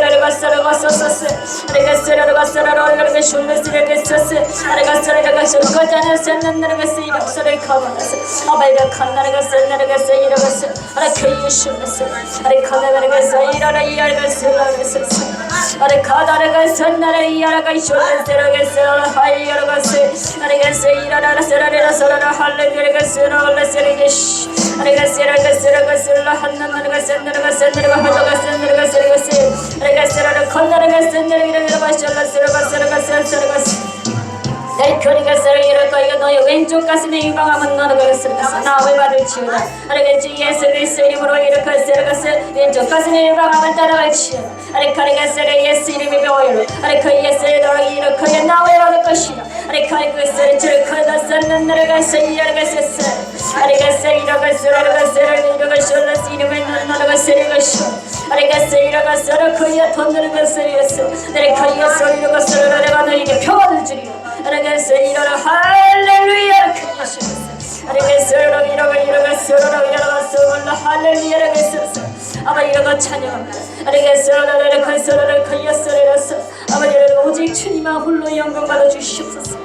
Speaker 1: 내 편이겠어요. 이거 너의 왼쪽 가슴에 유방하면 너는 그랬으면서 나왜 받을지어다. 알겠지? 예수 그리스도 이름으로 이렇게 왼쪽 가슴에 유방하면 따라갈지어다. 예수 이름이 배워요. 예수의 너를 이렇게 나왜 받을 것이다. 그것을 줄거다 썰는 나를 가서 이어가셨어. 이름을 너는 것을 것이오. 이러가서 그야 돈을 것을이었어. 그야서 이러가서 내가 너에게 평안을 주리오. 일어나 할렐루야 크리스마스. 할렐루야 아마 이러고 찬양합니다. 아버지 오직 주님만 홀로 영광 받아 주시옵소서.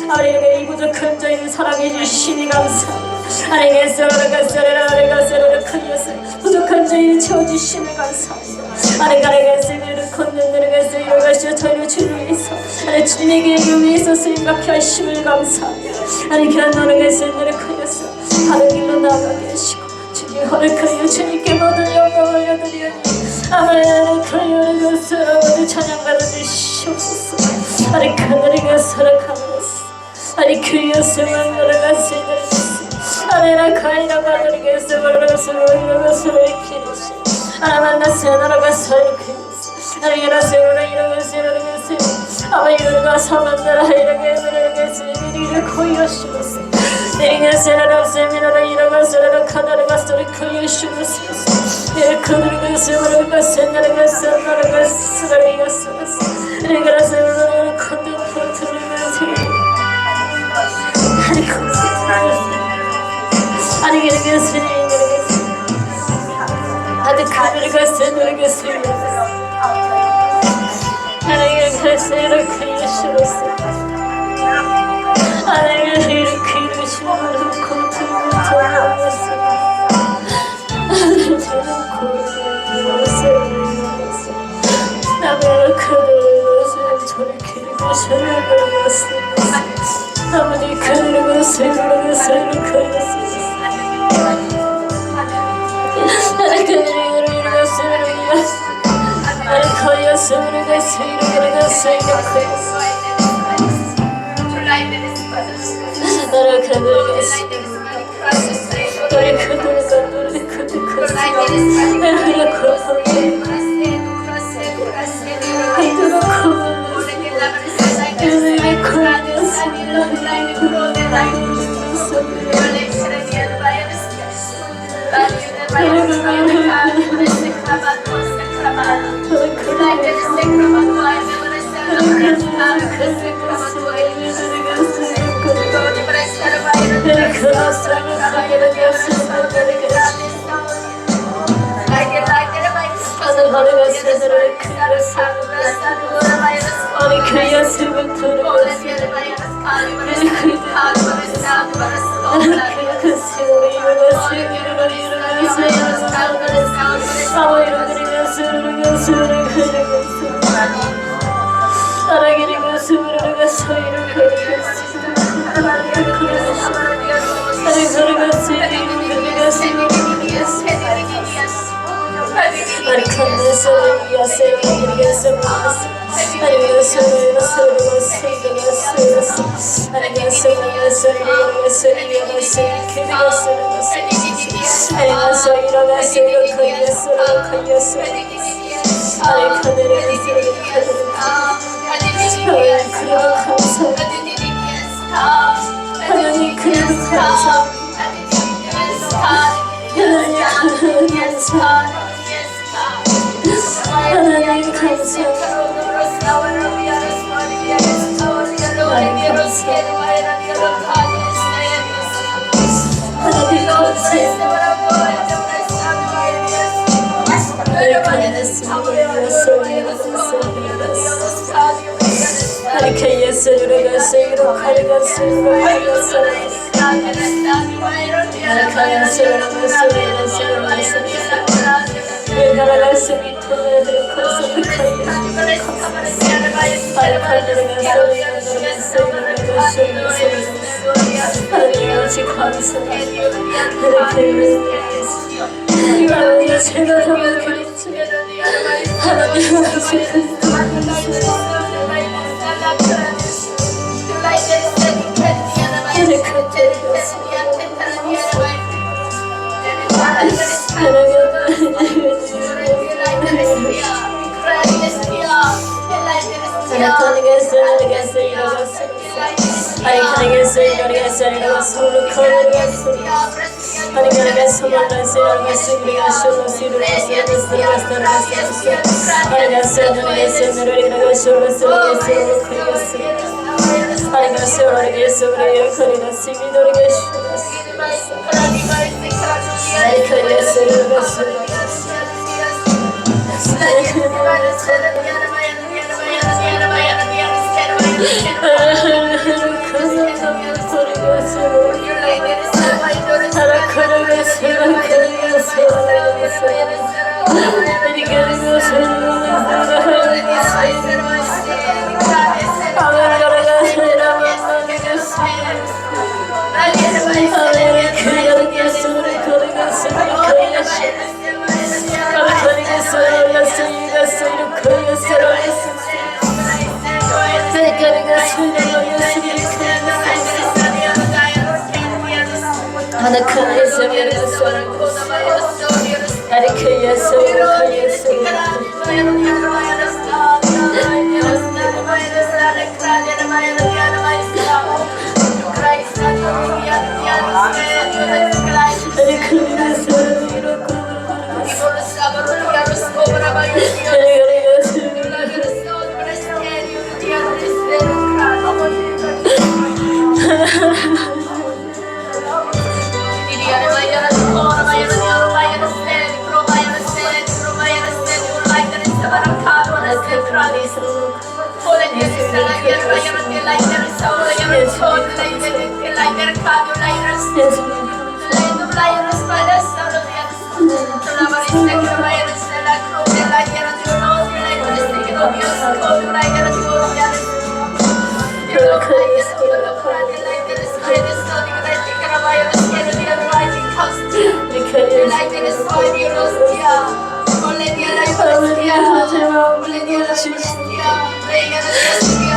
Speaker 1: 아버지 이 부족한 저희를 사랑해 주시니 감사합니다. 부족한 저희를 채워주시니 감사합니다. 저희를 주를 위해서 주님에게 위해서 쓰임받게 하심을 감사합니다. 너를 다른 길로 나아가게 하시고 주님 허락하여 주님께 모든 영광을 올려드리오니 아멘. 모두 찬양받아 주시옵소서. 그들에게 허락하면서 그였으면 너를 아내라 가이라 바들에게서 이러면서 이렇게 만나서 나라가서 이렇게 아마 이러가 사만나라 이렇게 이리를 코이어시면서 내리가서 세미나라 이러가서 카나라가서 코이어시면서 그들에게서 나라가서 내가서 컨텐츠를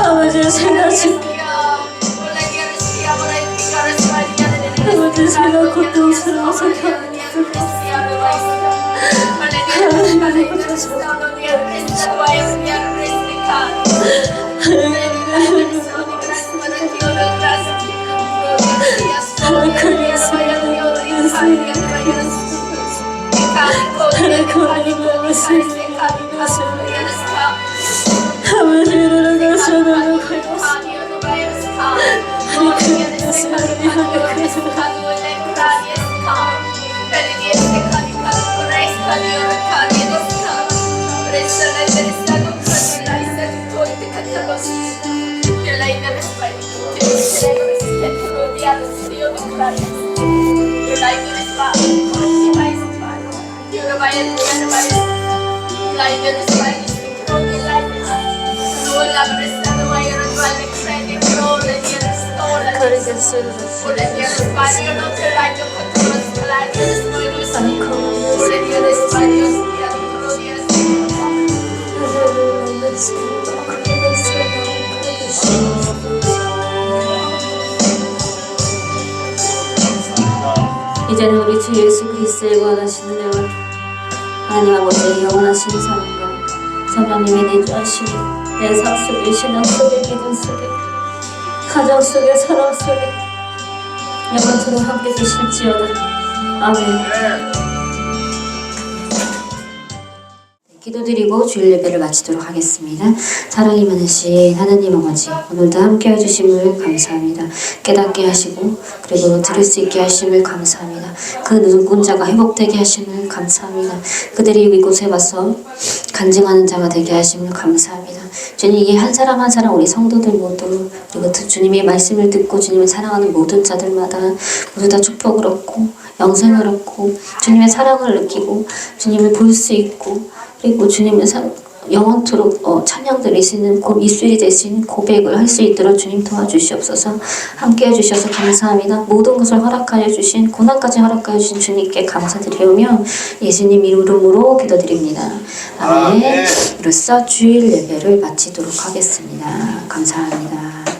Speaker 1: 아버지를 생각하십니다. 아버지 제가 고통스러워서 이제는 우리 주 예수 그리스도의 원하시는 은혜와 하나님 아버지의 영원하신 사랑과 성령님의 내주하시니 내 삶 속에 신앙 속에 믿음 속에 가정 속에 사랑 속에 영원토록 함께 계실지어다. 아멘. 기도드리고 주일 예배를 마치도록 하겠습니다. 사랑이 많으신 하나님 아버지, 오늘도 함께 해주심을 감사합니다. 깨닫게 하시고 그리고 들을 수 있게 하심을 감사합니다. 그 누군 자가 회복되게 하심을 감사합니다. 그들이 이곳에 와서 간증하는 자가 되게 하심을 감사합니다. 주님, 이게 한 사람 한 사람 우리 성도들 모두 그리고 주님의 말씀을 듣고 주님을 사랑하는 모든 자들마다 모두 다 축복을 얻고 영생을 얻고 주님의 사랑을 느끼고 주님을 볼 수 있고 그리고 주님을 영원토록 찬양 드릴 수 있는 입술이 될 수 있는 고백을 할 수 있도록 주님 도와주시옵소서. 함께 해주셔서 감사합니다. 모든 것을 허락하여 주신 고난까지 허락하여 주신 주님께 감사드리오며 예수님 이름으로 기도드립니다. 아멘. 이로써 주일 예배를 마치도록 하겠습니다. 감사합니다.